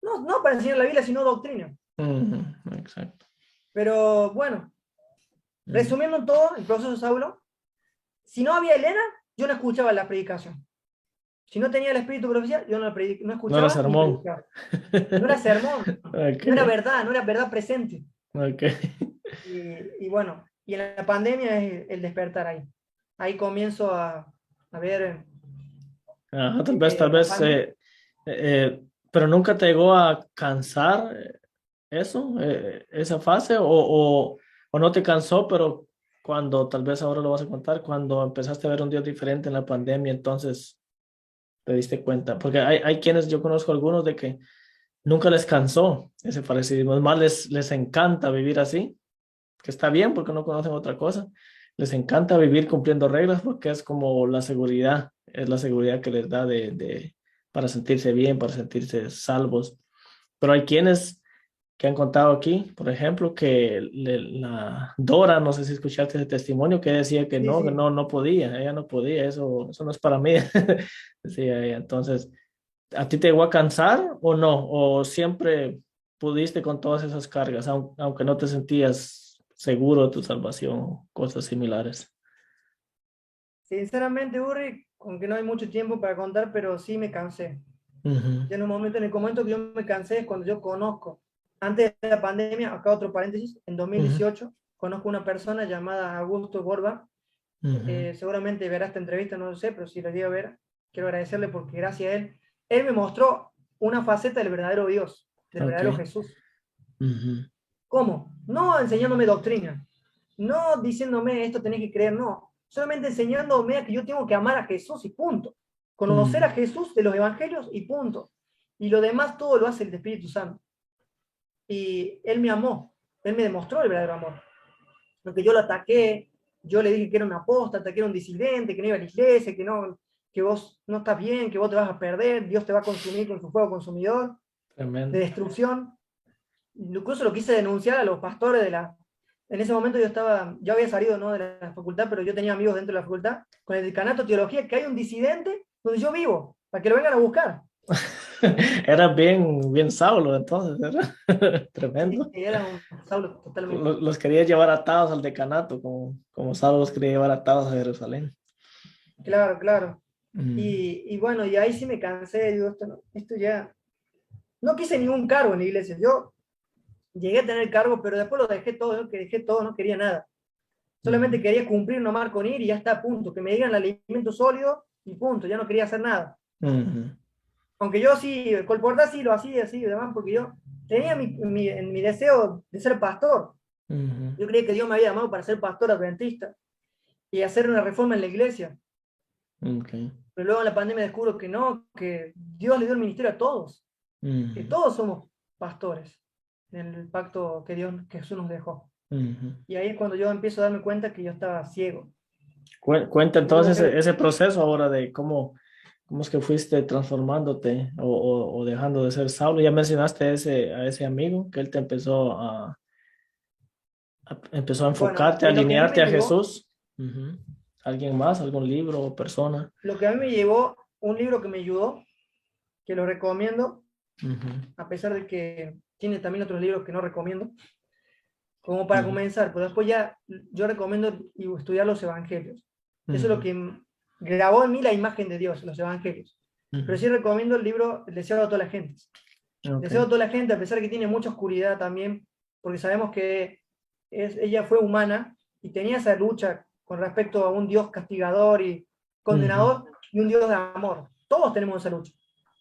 no para enseñar la Biblia, sino doctrina. Exacto. Pero bueno, resumiendo en todo, el proceso de Saulo, si no había Elena, yo no escuchaba la predicación. Si no tenía el espíritu de profecía, yo no No era escuchaba ni sermón. predicaba. No era sermón, Ok, no era verdad presente. ok. Y bueno, y en la pandemia es el despertar ahí. Ahí comienzo a ver Ajá, tal la vez, pandemia. pero nunca te llegó a cansar eso, esa fase, o no te cansó, pero cuando, tal vez ahora lo vas a contar, cuando empezaste a ver un Dios diferente en la pandemia, entonces te diste cuenta, porque hay quienes, yo conozco algunos de que nunca les cansó ese parecido, es más, les encanta vivir así, que está bien porque no conocen otra cosa, les encanta vivir cumpliendo reglas porque es como la seguridad, es la seguridad que les da para sentirse bien, para sentirse salvos. Pero hay quienes que han contado aquí, por ejemplo, que la Dora, no sé si escuchaste ese testimonio, que decía Sí, que sí. no podía, ella no podía, eso no es para mí, decía ella. Entonces, ¿a ti te llegó a cansar o no? ¿O siempre pudiste con todas esas cargas, aunque no te sentías seguro de tu salvación, cosas similares? Sinceramente, Uri, aunque no hay mucho tiempo para contar, pero sí me cansé. Ujú, Ya en el momento que yo me cansé es cuando yo conozco, antes de la pandemia, acá otro paréntesis, en ujú, 2018, conozco una persona llamada Augusto Borba. ujú. Seguramente verá esta entrevista, no lo sé, pero si la llega a ver, quiero agradecerle porque gracias a él me mostró una faceta del verdadero Dios, del Ok. verdadero Jesús. Ujú, ¿Cómo? No enseñándome doctrina, no diciéndome esto tenés que creer, no, solamente enseñándome a que yo tengo que amar a Jesús y punto. Conocer a ujú, Jesús de los evangelios y punto. Y lo demás todo lo hace el Espíritu Santo. Y él me amó, él me demostró el verdadero amor. Porque yo lo ataqué, yo le dije que era un apóstata, que era un disidente, que no iba a la iglesia, que vos no estás bien, que vos te vas a perder, Dios te va a consumir con su fuego consumidor de tremendo. destrucción. Incluso lo quise denunciar a los pastores de la... En ese momento yo había salido, ¿no?, de la facultad, pero yo tenía amigos dentro de la facultad, con el decanato de teología, que hay un disidente donde yo vivo, para que lo vengan a buscar. Era bien Saulo, entonces, era Sí, tremendo. era un Saulo totalmente. Los quería llevar atados al decanato, como Saulo los quería llevar atados a Jerusalén. Claro, claro. Mm, Y bueno, y ahí sí me cansé, digo, esto ya... No quise ningún cargo en la iglesia, yo llegué a tener cargo, pero después lo dejé todo, ¿no? Que dejé todo, no quería nada. Solamente ujú, quería cumplir nomás con ir y ya está, punto. Que me digan el alimento sólido y punto, ya no quería hacer nada. ujú, Aunque yo sí, colportar sí lo hacía así y demás, porque yo tenía en mi deseo de ser pastor. ujú. Yo creía que Dios me había llamado para ser pastor adventista y hacer una reforma en la iglesia. Ok, Pero luego en la pandemia descubro que no, que Dios le dio el ministerio a todos, que ujú, todos somos pastores en el pacto que Jesús nos dejó. ujú. Y ahí es cuando yo empiezo a darme cuenta que yo estaba ciego. Cuenta Vuelvo a entonces ser, ese proceso ahora de cómo es que fuiste transformándote o dejando de ser Saulo. Ya mencionaste a ese amigo que él te empezó a bueno, enfocarte, a lo que a mí alinearte me a llevó, Jesús. Ujú. ¿Alguien más? ¿Algún libro o persona? lo que a mí me llevó, un libro que me ayudó, que lo recomiendo, Ujú, a pesar de que tiene también otros libros que no recomiendo, como para ujú, comenzar, pero después ya yo recomiendo estudiar los evangelios. Eso es lo ujú, que grabó en mí la imagen de Dios, los evangelios. Pero ujú. sí recomiendo el libro El deseo de toda la gente. El Ok. deseo de toda la gente, a pesar de que tiene mucha oscuridad también, porque sabemos que ella fue humana y tenía esa lucha con respecto a un Dios castigador condenador y un Dios de amor. Todos tenemos esa lucha.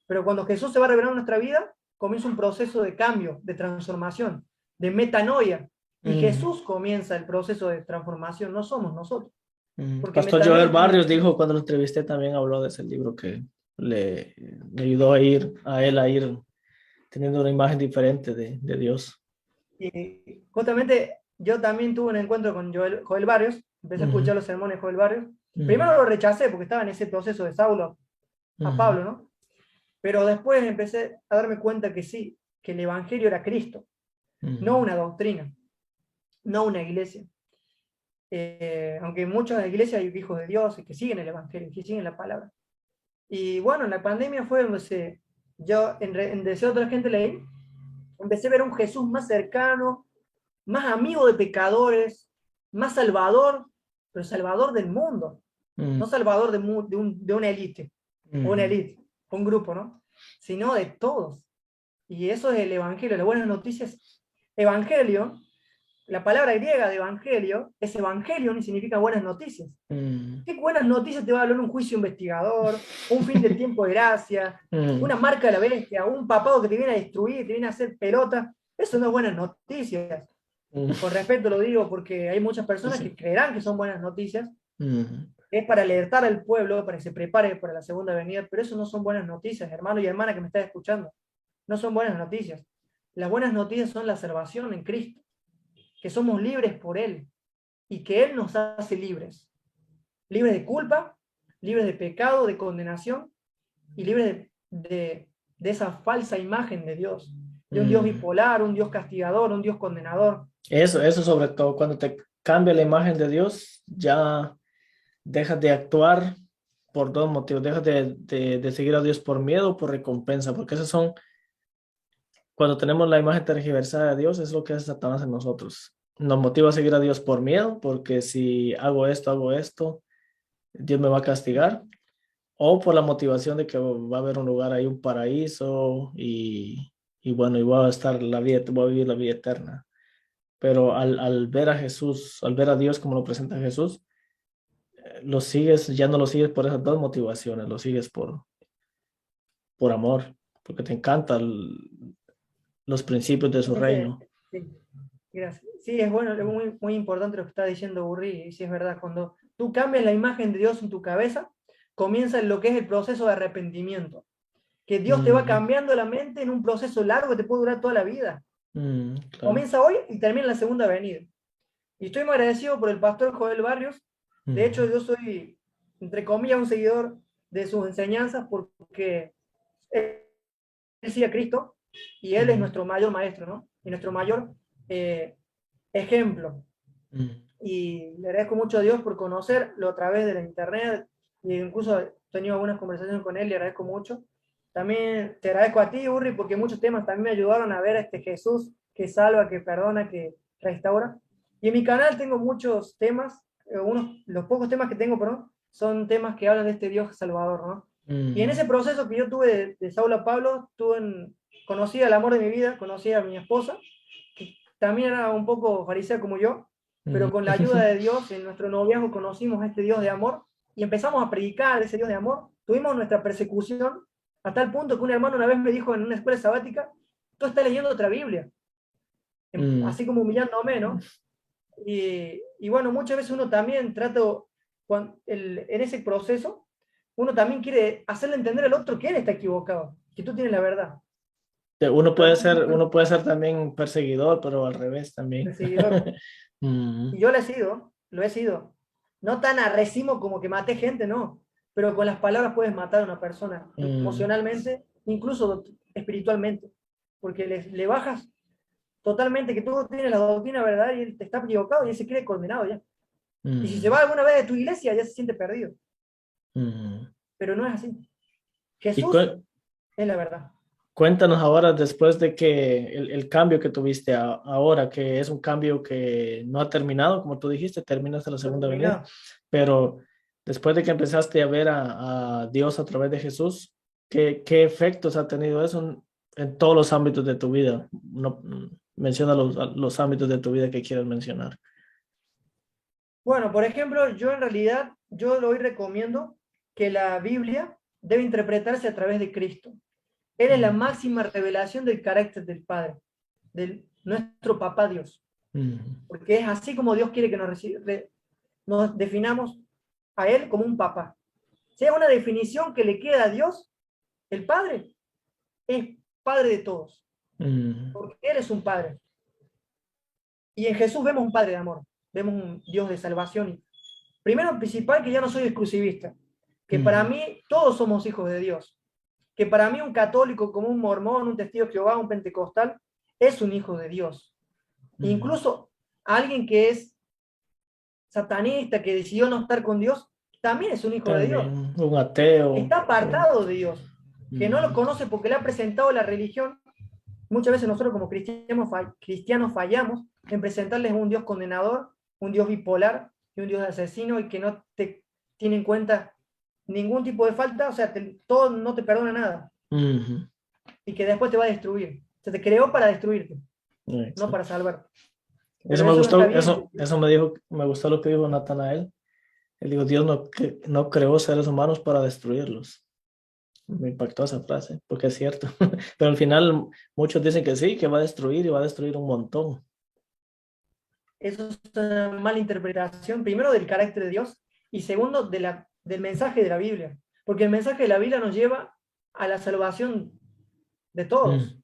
Pero cuando Jesús se va a revelar en nuestra vida, comienza un proceso de cambio, de transformación, de metanoia. Y Jesús comienza el proceso de transformación, no somos nosotros. Porque Pastor Joel metanoia Barrios dijo cuando lo entrevisté, también habló de ese libro que le ayudó a él a ir teniendo una imagen diferente de Dios. y justamente yo también tuve un encuentro con Joel Barrios, empecé a escuchar los sermones de Joel Barrios. Primero lo rechacé porque estaba en ese proceso de Saulo a Pablo, ¿no? Pero después empecé a darme cuenta que sí, que el Evangelio era Cristo, no una doctrina, no una iglesia. Aunque en muchas iglesias hay hijos de Dios que siguen el Evangelio, que siguen la palabra. Y bueno, en la pandemia fue donde yo en Deseo de otra gente leí, empecé a ver a un Jesús más cercano, más amigo de pecadores, más salvador, pero salvador del mundo, no salvador de una élite, o una élite, un grupo, ¿no? Sino de todos. Y eso es el Evangelio, las buenas noticias. Evangelio, la palabra griega de evangelio es evangelion y significa buenas noticias. ¿Qué buenas noticias te va a hablar un juicio investigador, un fin del tiempo de gracia, una marca de la bestia, un papado que te viene a destruir, te viene a hacer pelota? Eso no es buenas noticias. Con respeto lo digo porque hay muchas personas que creerán que son buenas noticias. Es para alertar al pueblo, para que se prepare para la segunda venida, pero eso no son buenas noticias, hermano y hermana que me estás escuchando. No son buenas noticias. Las buenas noticias son la salvación en Cristo, que somos libres por Él y que Él nos hace libres. Libres de culpa, libres de pecado, de condenación y libres de esa falsa imagen de Dios. De un Dios bipolar, un Dios castigador, un Dios condenador. Eso sobre todo, cuando te cambia la imagen de Dios, ya dejas de actuar por dos motivos. Dejas de seguir a Dios por miedo o por recompensa, porque esos son, cuando tenemos la imagen tergiversada de Dios, es lo que hace Satanás en nosotros. Nos motiva a seguir a Dios por miedo, porque si hago esto, Dios me va a castigar. O por la motivación de que va a haber un lugar ahí, un paraíso, y bueno, y voy a estar voy a vivir la vida eterna. Pero al ver a Jesús, al ver a Dios como lo presenta Jesús, lo sigues, ya no lo sigues por esas dos motivaciones, lo sigues por amor, porque te encantan los principios de su reino. Sí, gracias. Sí, es bueno, es muy, muy importante lo que está diciendo Burri, y sí es verdad, cuando tú cambias la imagen de Dios en tu cabeza, comienza lo que es el proceso de arrepentimiento, que Dios te va cambiando la mente en un proceso largo que te puede durar toda la vida. Claro. Comienza hoy y termina en la segunda venida. Y estoy muy agradecido por el pastor Joel Barrios. De hecho, yo soy, entre comillas, un seguidor de sus enseñanzas porque él sigue a Cristo y él es nuestro mayor maestro, ¿no? Y nuestro mayor ejemplo. Y le agradezco mucho a Dios por conocerlo a través de la internet, e incluso he tenido algunas conversaciones con él, le agradezco mucho. También te agradezco a ti, Urri, porque muchos temas también me ayudaron a ver a este Jesús que salva, que perdona, que restaura. Y en mi canal tengo muchos temas, los pocos temas que tengo, perdón, son temas que hablan de este Dios salvador, ¿no? Y en ese proceso que yo tuve de Saulo a Pablo, conocí al amor de mi vida, conocí a mi esposa, que también era un poco farisea como yo, pero con la ayuda de Dios, en nuestro noviazgo conocimos a este Dios de amor y empezamos a predicar ese Dios de amor. Tuvimos nuestra persecución hasta el punto que un hermano una vez me dijo en una escuela sabática: tú estás leyendo otra Biblia, así como humillándome, ¿no? Y bueno, muchas veces uno también trata, en ese proceso, uno también quiere hacerle entender al otro que él está equivocado, que tú tienes la verdad. Uno puede ser también perseguidor, pero al revés también. Perseguidor. Y yo lo he sido. No tan a racimo como que maté gente, no. Pero con las palabras puedes matar a una persona, emocionalmente, incluso espiritualmente. Porque le bajas totalmente que tú tienes la doctrina verdad y él te está equivocado y él se cree condenado ya. Y si se va alguna vez de tu iglesia, ya se siente perdido. Pero no es así. Jesús es la verdad. Cuéntanos ahora, después de que el cambio que tuviste ahora, que es un cambio que no ha terminado, como tú dijiste, termina hasta la segunda venida, pero después de que empezaste a ver a Dios a través de Jesús, ¿qué efectos ha tenido eso en todos los ámbitos de tu vida? No, menciona los ámbitos de tu vida que quieras mencionar. Bueno, por ejemplo, yo en realidad, yo lo hoy recomiendo que la Biblia debe interpretarse a través de Cristo. Él es la máxima revelación del carácter del Padre, de nuestro Papá Dios. Porque es así como Dios quiere que nos definamos a Él como un papá. Si es una definición que le queda a Dios, el Padre es Padre de todos. Porque Él es un Padre. Y en Jesús vemos un Padre de amor, vemos un Dios de salvación. Primero, principal, que ya no soy exclusivista, que para mí todos somos hijos de Dios, que para mí un católico como un mormón, un testigo de Jehová, un pentecostal, es un hijo de Dios. Incluso alguien que es satanista, que decidió no estar con Dios, también es un hijo de Dios. Un ateo. Está apartado de Dios, que no lo conoce porque le ha presentado la religión. Muchas veces nosotros como cristianos fallamos en presentarles un Dios condenador, un Dios bipolar y un Dios asesino, y que no te tiene en cuenta ningún tipo de falta, o sea, todo no te perdona nada. Y que después te va a destruir. Se te creó para destruirte, no para salvarte. Eso me gustó, me gustó lo que dijo Natanael. Él dijo, Dios no creó seres humanos para destruirlos. Me impactó esa frase, porque es cierto. Pero al final muchos dicen que sí, que va a destruir y va a destruir un montón. Eso es una mala interpretación, primero del carácter de Dios y segundo del mensaje de la Biblia. Porque el mensaje de la Biblia nos lleva a la salvación de todos.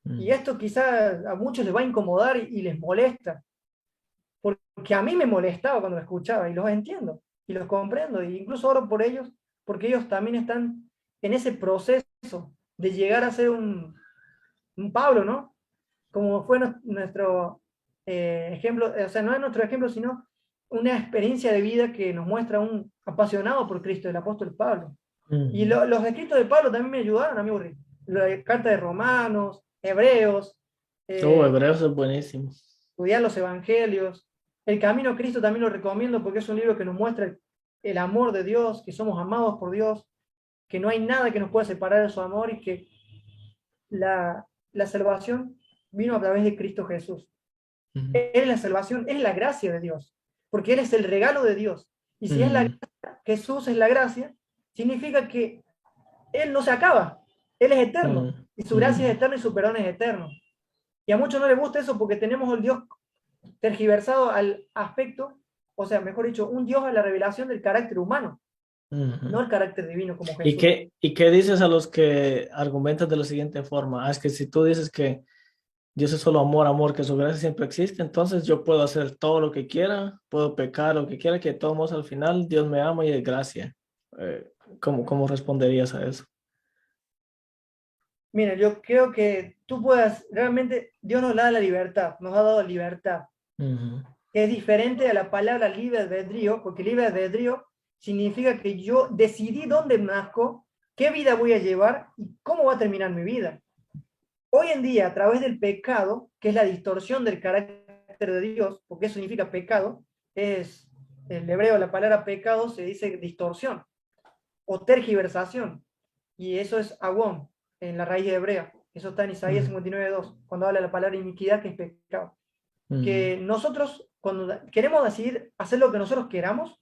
Y esto quizás a muchos les va a incomodar y les molesta. Porque a mí me molestaba cuando lo escuchaba y los entiendo y los comprendo. E incluso oro por ellos porque ellos también están en ese proceso de llegar a ser un Pablo, ¿no? Como fue nuestro ejemplo, o sea, no es nuestro ejemplo, sino una experiencia de vida que nos muestra un apasionado por Cristo, el apóstol Pablo. Y los escritos de Pablo también me ayudaron a mí, la carta de Romanos, Hebreos. Hebreos es buenísimo. Estudiar los evangelios. El Camino a Cristo también lo recomiendo porque es un libro que nos muestra el amor de Dios, que somos amados por Dios, que no hay nada que nos pueda separar de su amor y que la salvación vino a través de Cristo Jesús. Él es la salvación, es la gracia de Dios, porque Él es el regalo de Dios. Y si es la gracia, Jesús es la gracia, significa que Él no se acaba, Él es eterno, y su gracia es eterna y su perdón es eterno. Y a muchos no les gusta eso porque tenemos el Dios tergiversado al aspecto, o sea, mejor dicho, un Dios a la revelación del carácter humano, no el carácter divino como Jesús. ¿Y qué dices a los que argumentan de la siguiente forma? Es que si tú dices que Dios es solo amor, amor, que su gracia siempre existe, entonces yo puedo hacer todo lo que quiera, puedo pecar lo que quiera, que de todos modos al final Dios me ama y es gracia. ¿Cómo responderías a eso? Mira, yo creo que tú puedas, realmente Dios nos da la libertad, nos ha dado libertad, que es diferente a la palabra libre albedrío, porque libre albedrío significa que yo decidí dónde nazco, qué vida voy a llevar y cómo va a terminar mi vida. Hoy en día, a través del pecado, que es la distorsión del carácter de Dios, porque eso significa pecado, es el hebreo, la palabra pecado se dice distorsión o tergiversación, y eso es agón en la raíz hebrea. Eso está en Isaías 59:2, cuando habla de la palabra iniquidad, que es pecado. Que nosotros, cuando queremos decidir hacer lo que nosotros queramos,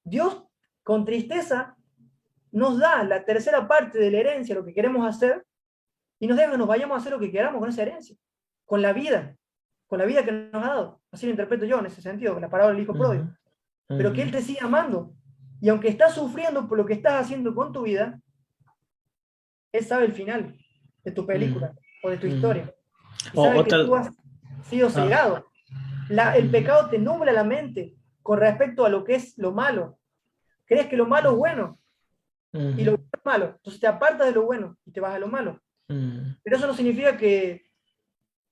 Dios, con tristeza, nos da la tercera parte de la herencia, lo que queremos hacer, y nos deja que nos vayamos a hacer lo que queramos con esa herencia, con la vida que nos ha dado. Así lo interpreto yo en ese sentido, con la parábola del hijo pródigo. Pero que Él te sigue amando. Y aunque estás sufriendo por lo que estás haciendo con tu vida, Él sabe el final de tu película o de tu historia. Y sabe que tú has sido cegado. El pecado te nubla la mente con respecto a lo que es lo malo. Crees que lo malo es bueno y lo bueno es malo. Entonces te apartas de lo bueno y te vas a lo malo. Pero eso no significa que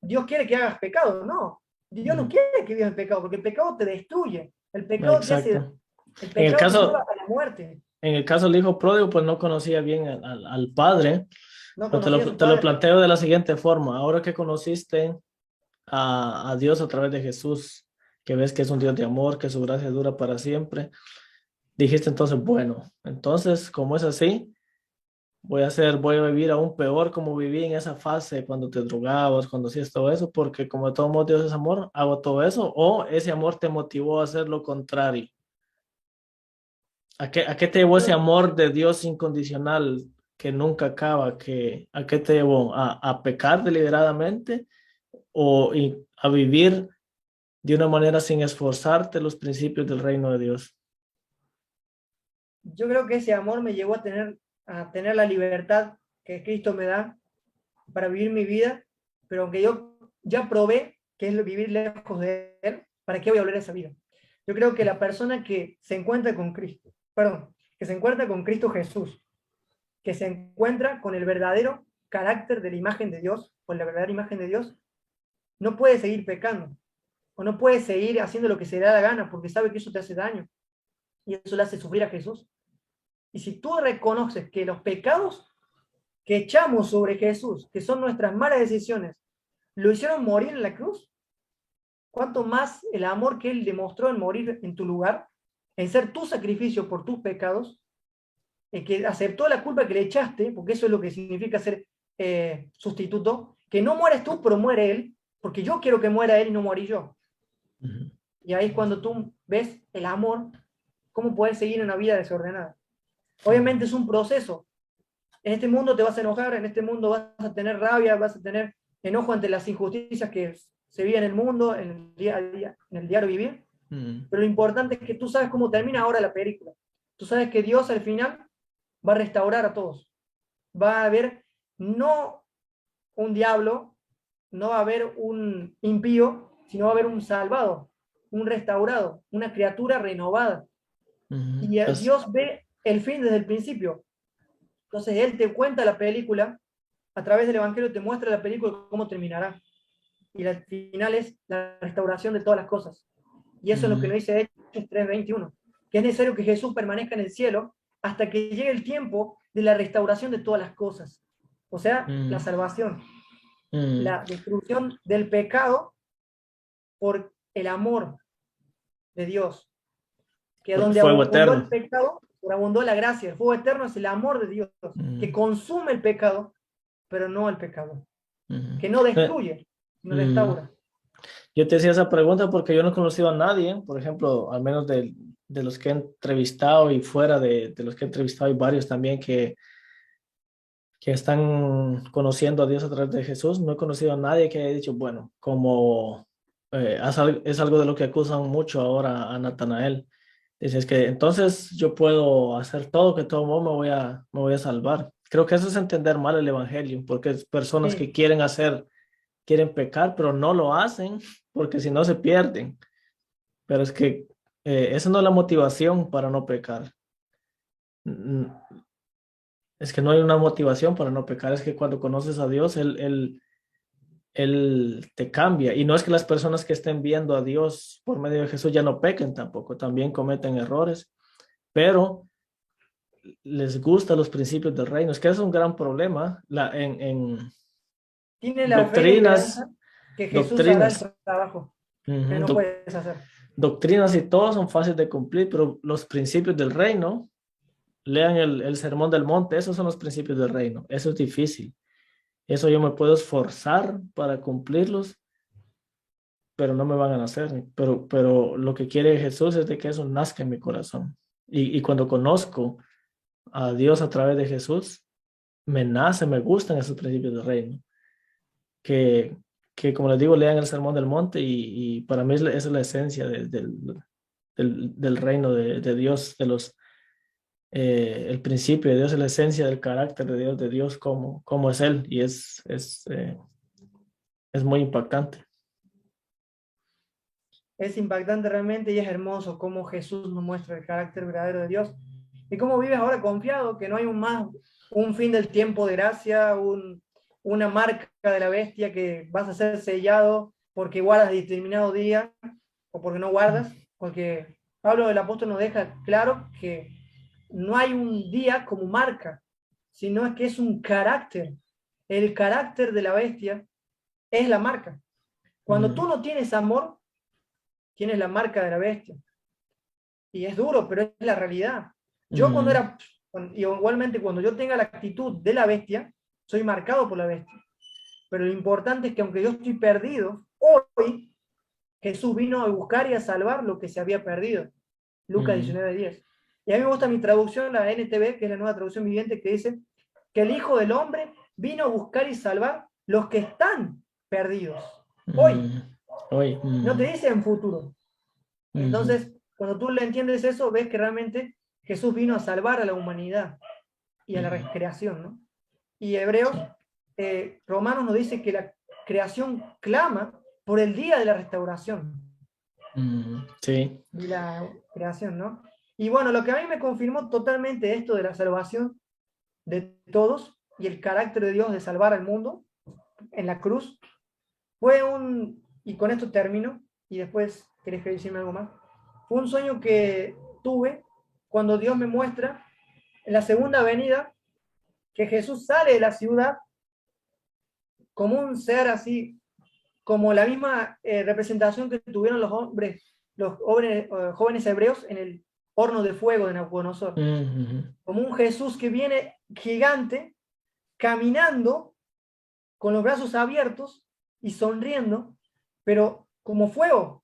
Dios quiere que hagas pecado, no. Dios no quiere que vivas en pecado, porque el pecado te destruye. El pecado te hace, el pecado te lleva a la muerte. En el caso del hijo pródigo, pues no conocía bien al padre. No te lo planteo de la siguiente forma. Ahora que conociste a Dios a través de Jesús, que ves que es un Dios de amor, que su gracia dura para siempre, dijiste entonces, bueno, entonces como es así, voy a vivir aún peor como viví en esa fase cuando te drogabas, cuando hacías todo eso, porque como de todos modos Dios es amor, hago todo eso, o ese amor te motivó a hacer lo contrario. a qué te llevó ese amor de Dios incondicional que nunca acaba? ¿A qué te llevó? A pecar deliberadamente a vivir de una manera sin esforzarte los principios del reino de Dios? Yo creo que ese amor me llevó a tener la libertad que Cristo me da para vivir mi vida, pero aunque yo ya probé que es vivir lejos de Él, ¿para qué voy a volver a esa vida? Yo creo que la persona que se encuentra con Cristo, perdón, que se encuentra con Cristo Jesús, que se encuentra con el verdadero carácter de la imagen de Dios, con la verdadera imagen de Dios, no puede seguir pecando, o no puede seguir haciendo lo que se le da la gana, porque sabe que eso te hace daño, y eso le hace sufrir a Jesús. Y si tú reconoces que los pecados que echamos sobre Jesús, que son nuestras malas decisiones, lo hicieron morir en la cruz, ¿cuánto más el amor que Él demostró en morir en tu lugar, en ser tu sacrificio por tus pecados, el que aceptó la culpa que le echaste, porque eso es lo que significa ser sustituto, que no mueres tú, pero muere Él, porque yo quiero que muera Él y no morí yo. Ujú. Y ahí es cuando tú ves el amor, cómo puedes seguir en una vida desordenada. Obviamente es un proceso. En este mundo te vas a enojar, en este mundo vas a tener rabia, vas a tener enojo ante las injusticias que se viven en el mundo, en el día a día, en el diario vivir. Pero lo importante es que tú sabes cómo termina ahora la película. Tú sabes que Dios al final va a restaurar a todos. Va a haber no un diablo, no va a haber un impío, sino va a haber un salvado, un restaurado, una criatura renovada. Ujú. Y Dios ve el fin desde el principio. Entonces Él te cuenta la película, a través del Evangelio te muestra la película cómo terminará. Y al final es la restauración de todas las cosas. Y eso es lo que Ujú. nos dice Hechos 3:21, que es necesario que Jesús permanezca en el cielo hasta que llegue el tiempo de la restauración de todas las cosas. O sea, la Ujú. salvación, Ujú. la destrucción del pecado por el amor de Dios, que Por el donde fuego abundó el eterno. pecado, abundó la gracia. El fuego eterno es el amor de Dios, que Ujú. consume el pecado, pero no el pecado, Ujú. que no Eh, destruye, sino ujú. restaura. Yo te hacía esa pregunta porque yo no he conocido a nadie, por ejemplo, al menos de los que he entrevistado y fuera de los que he entrevistado, hay varios también que están conociendo a Dios a través de Jesús. No he conocido a nadie que haya dicho, bueno, como es algo de lo que acusan mucho ahora a Natanael. Dices que entonces yo puedo hacer todo, que todo mundo me voy a salvar. Creo que eso es entender mal el evangelio, porque es personas que Sí, quieren pecar, pero no lo hacen porque si no se pierden. Pero es que esa no es la motivación para no pecar. Mm, Es que no hay una motivación para no pecar, es que cuando conoces a Dios, Él te cambia. Y no es que las personas que estén viendo a Dios por medio de Jesús ya no pequen tampoco, también cometen errores, pero les gustan los principios del reino. Es que es un gran problema en tiene la fe y la doctrinas, esperanza que Jesús hará el doctrinas, trabajo que ujú, no puedes hacer. doctrinas y todos son fáciles de cumplir, pero los principios del reino, lean el Sermón del Monte, esos son los principios del reino. Eso es difícil. Eso yo me puedo esforzar para cumplirlos, pero no me van a nacer. Pero lo que quiere Jesús es de que eso nazca en mi corazón. Y cuando conozco a Dios a través de Jesús, me nace, me gustan esos principios del reino. Que, que como les digo, lean el Sermón del Monte y para mí esa es la esencia del reino de Dios, el principio de Dios, es la esencia del carácter de Dios como es Él. Y es muy impactante. Es impactante realmente y es hermoso cómo Jesús nos muestra el carácter verdadero de Dios y cómo vives ahora confiado, que no hay un fin del tiempo de gracia, una marca de la bestia que vas a ser sellado porque guardas determinado día o porque no guardas, porque Pablo el apóstol nos deja claro que no hay un día como marca, sino es que es un carácter. El carácter de la bestia es la marca. Cuando tú Mm, no tienes amor, tienes la marca de la bestia. Y es duro, pero es la realidad. Yo mm, igualmente cuando yo tenga la actitud de la bestia, soy marcado por la bestia. Pero lo importante es que aunque yo estoy perdido, hoy Jesús vino a buscar y a salvar lo que se había perdido. Lucas mm, 19:10. Y a mí me gusta mi traducción, la NTV, que es la nueva traducción viviente, que dice que el Hijo del Hombre vino a buscar y salvar los que están perdidos. Hoy. Hoy. No te dice en futuro. Ujú. Entonces, cuando tú le entiendes eso, ves que realmente Jesús vino a salvar a la humanidad y a la Ujú. recreación, ¿no? Y Hebreos, Sí. Romanos nos dice que la creación clama por el día de la restauración Sí. de la creación, ¿no? Y bueno, lo que a mí me confirmó totalmente esto de la salvación de todos y el carácter de Dios de salvar al mundo en la cruz fue y con esto termino, y después querés que decirme algo más, fue un sueño que tuve cuando Dios me muestra en la segunda venida que Jesús sale de la ciudad como un ser así, como la misma representación que tuvieron los jóvenes hebreos en el horno de fuego de Nabucodonosor, Ujú. como un Jesús que viene gigante, caminando con los brazos abiertos y sonriendo, pero como fuego,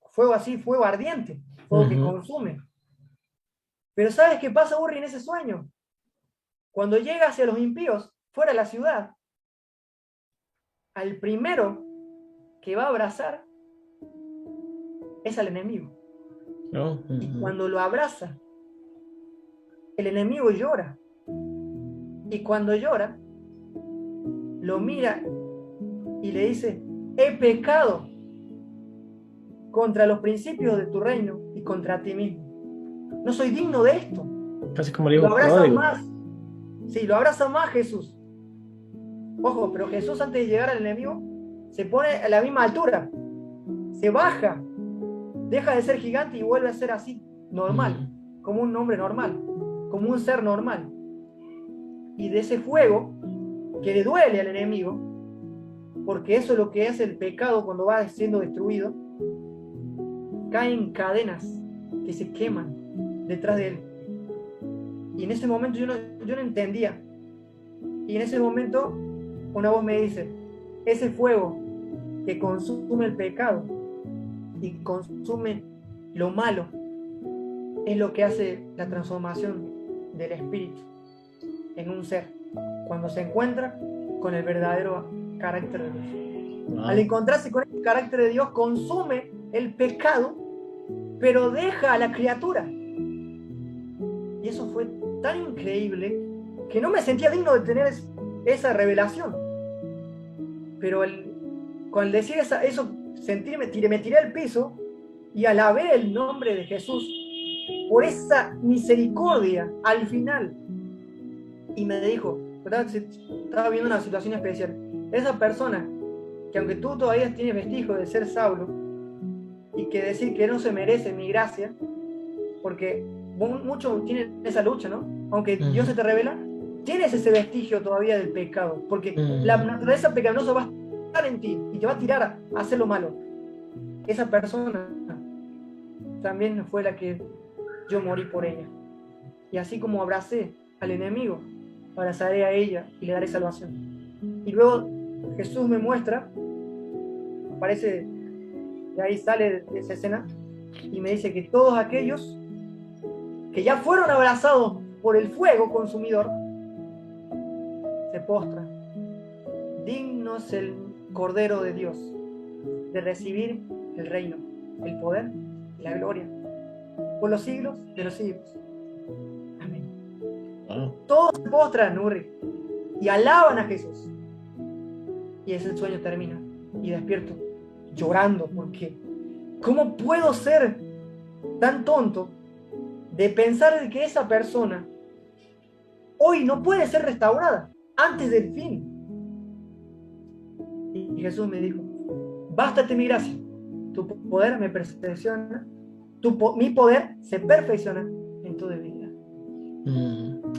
fuego así, fuego ardiente, fuego que Ujú. consume. Pero ¿sabes qué pasa, Urri, en ese sueño? Cuando llega hacia los impíos, fuera de la ciudad, al primero que va a abrazar es al enemigo. Oh, Y ujú. cuando lo abraza, el enemigo llora. Y cuando llora, lo mira y le dice, he pecado contra los principios de tu reino y contra ti mismo. No soy digno de esto. Casi como el Lo hijo abraza pródigo. más. Sí, lo abraza más Jesús. Ojo, pero Jesús antes de llegar al enemigo se pone a la misma altura. Se baja. Deja de ser gigante y vuelve a ser así, normal. Ujú. Como un hombre normal. Como un ser normal. Y de ese fuego que le duele al enemigo, porque eso es lo que hace el pecado cuando va siendo destruido, caen cadenas que se queman detrás de él. Y en ese momento yo no entendía. Y en ese momento una voz me dice, ese fuego que consume el pecado y consume lo malo es lo que hace la transformación del espíritu en un ser cuando se encuentra con el verdadero carácter de Dios. Al Wow. encontrarse con el carácter de Dios, consume el pecado, pero deja a la criatura. Y eso fue tan increíble que no me sentía digno de tener esa revelación. Pero cuando decir eso, me tiré al piso y alabé el nombre de Jesús por esa misericordia al final. Y me dijo, estaba viendo una situación especial. Esa persona, que aunque tú todavía tienes vestigio de ser Saulo, y que decir que no se merece mi gracia, porque muchos tienen esa lucha, ¿no? Aunque Dios se Ujú. te revela, tienes ese vestigio todavía del pecado, porque la Ujú. naturaleza pecaminosa va a estar en ti y te va a tirar a hacer lo malo. Esa persona también fue la que yo morí por ella. Y así como abracé al enemigo, abrazaré a ella y le daré salvación. Y luego Jesús me muestra, aparece, de ahí sale de esa escena, y me dice que todos aquellos que ya fueron abrazados por el fuego consumidor, se postran. Digno es el Cordero de Dios de recibir el reino, el poder y la gloria por los siglos de los siglos. Amén. Wow. Todos se postran, Urri, y alaban a Jesús. Y ese sueño termina y despierto llorando porque ¿cómo puedo ser tan tonto de pensar que esa persona hoy no puede ser restaurada antes del fin? Y Jesús me dijo, bástate mi gracia, tu poder me perfecciona, mi poder se perfecciona en tu debilidad.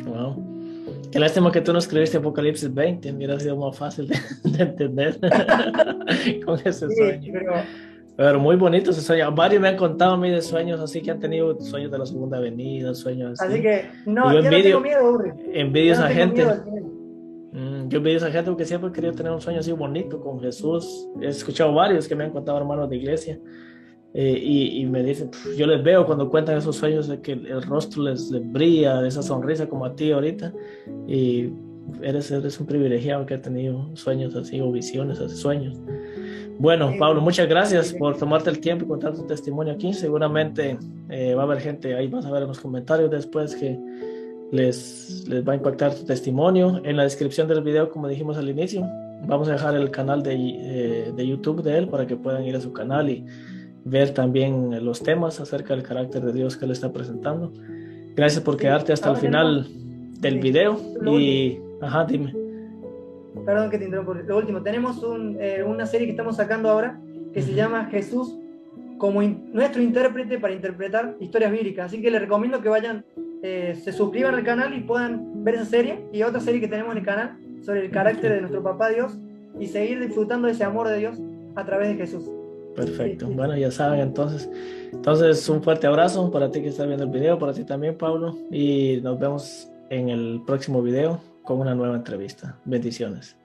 Wow. Qué lástima que tú no escribiste Apocalipsis 20, hubiera sido más fácil de entender con ese Sí, sueño. pero Pero muy bonito ese sueño. Varios me han contado a mí de sueños así que han tenido sueños de la segunda venida, sueños así así. que Y yo no, ya no tengo miedo, Urri. envidio Ya a no esa tengo miedo gente. al final. Yo envidio a esa gente porque siempre he querido tener un sueño así bonito con Jesús. He escuchado varios que me han contado hermanos de iglesia y me dicen, yo les veo cuando cuentan esos sueños de que el rostro les brilla, esa sonrisa como a ti ahorita, y eres un privilegiado que ha tenido sueños así o visiones así, sueños. Bueno, Sí, Pablo, muchas gracias por privilegio. tomarte el tiempo y contar tu testimonio aquí. Seguramente va a haber gente ahí, vas a ver en los comentarios después que les va a impactar tu testimonio. En la descripción del video, como dijimos al inicio, vamos a dejar el canal de YouTube de él para que puedan ir a su canal y ver también los temas acerca del carácter de Dios que él está presentando. Gracias por Sí, quedarte hasta el ahora tenemos, final del sí, video lo último. y, ajá, dime. Perdón que te interrumpo. Lo último, tenemos una serie que estamos sacando ahora que se Ujú. llama Jesús como nuestro intérprete para interpretar historias bíblicas. Así que les recomiendo que vayan, se suscriban al canal y puedan ver esa serie y otra serie que tenemos en el canal sobre el carácter de Ok. nuestro papá Dios y seguir disfrutando de ese amor de Dios a través de Jesús. Perfecto. Bueno, ya saben, entonces un fuerte abrazo para ti que estás viendo el video, para ti también, Pablo, y nos vemos en el próximo video con una nueva entrevista. Bendiciones.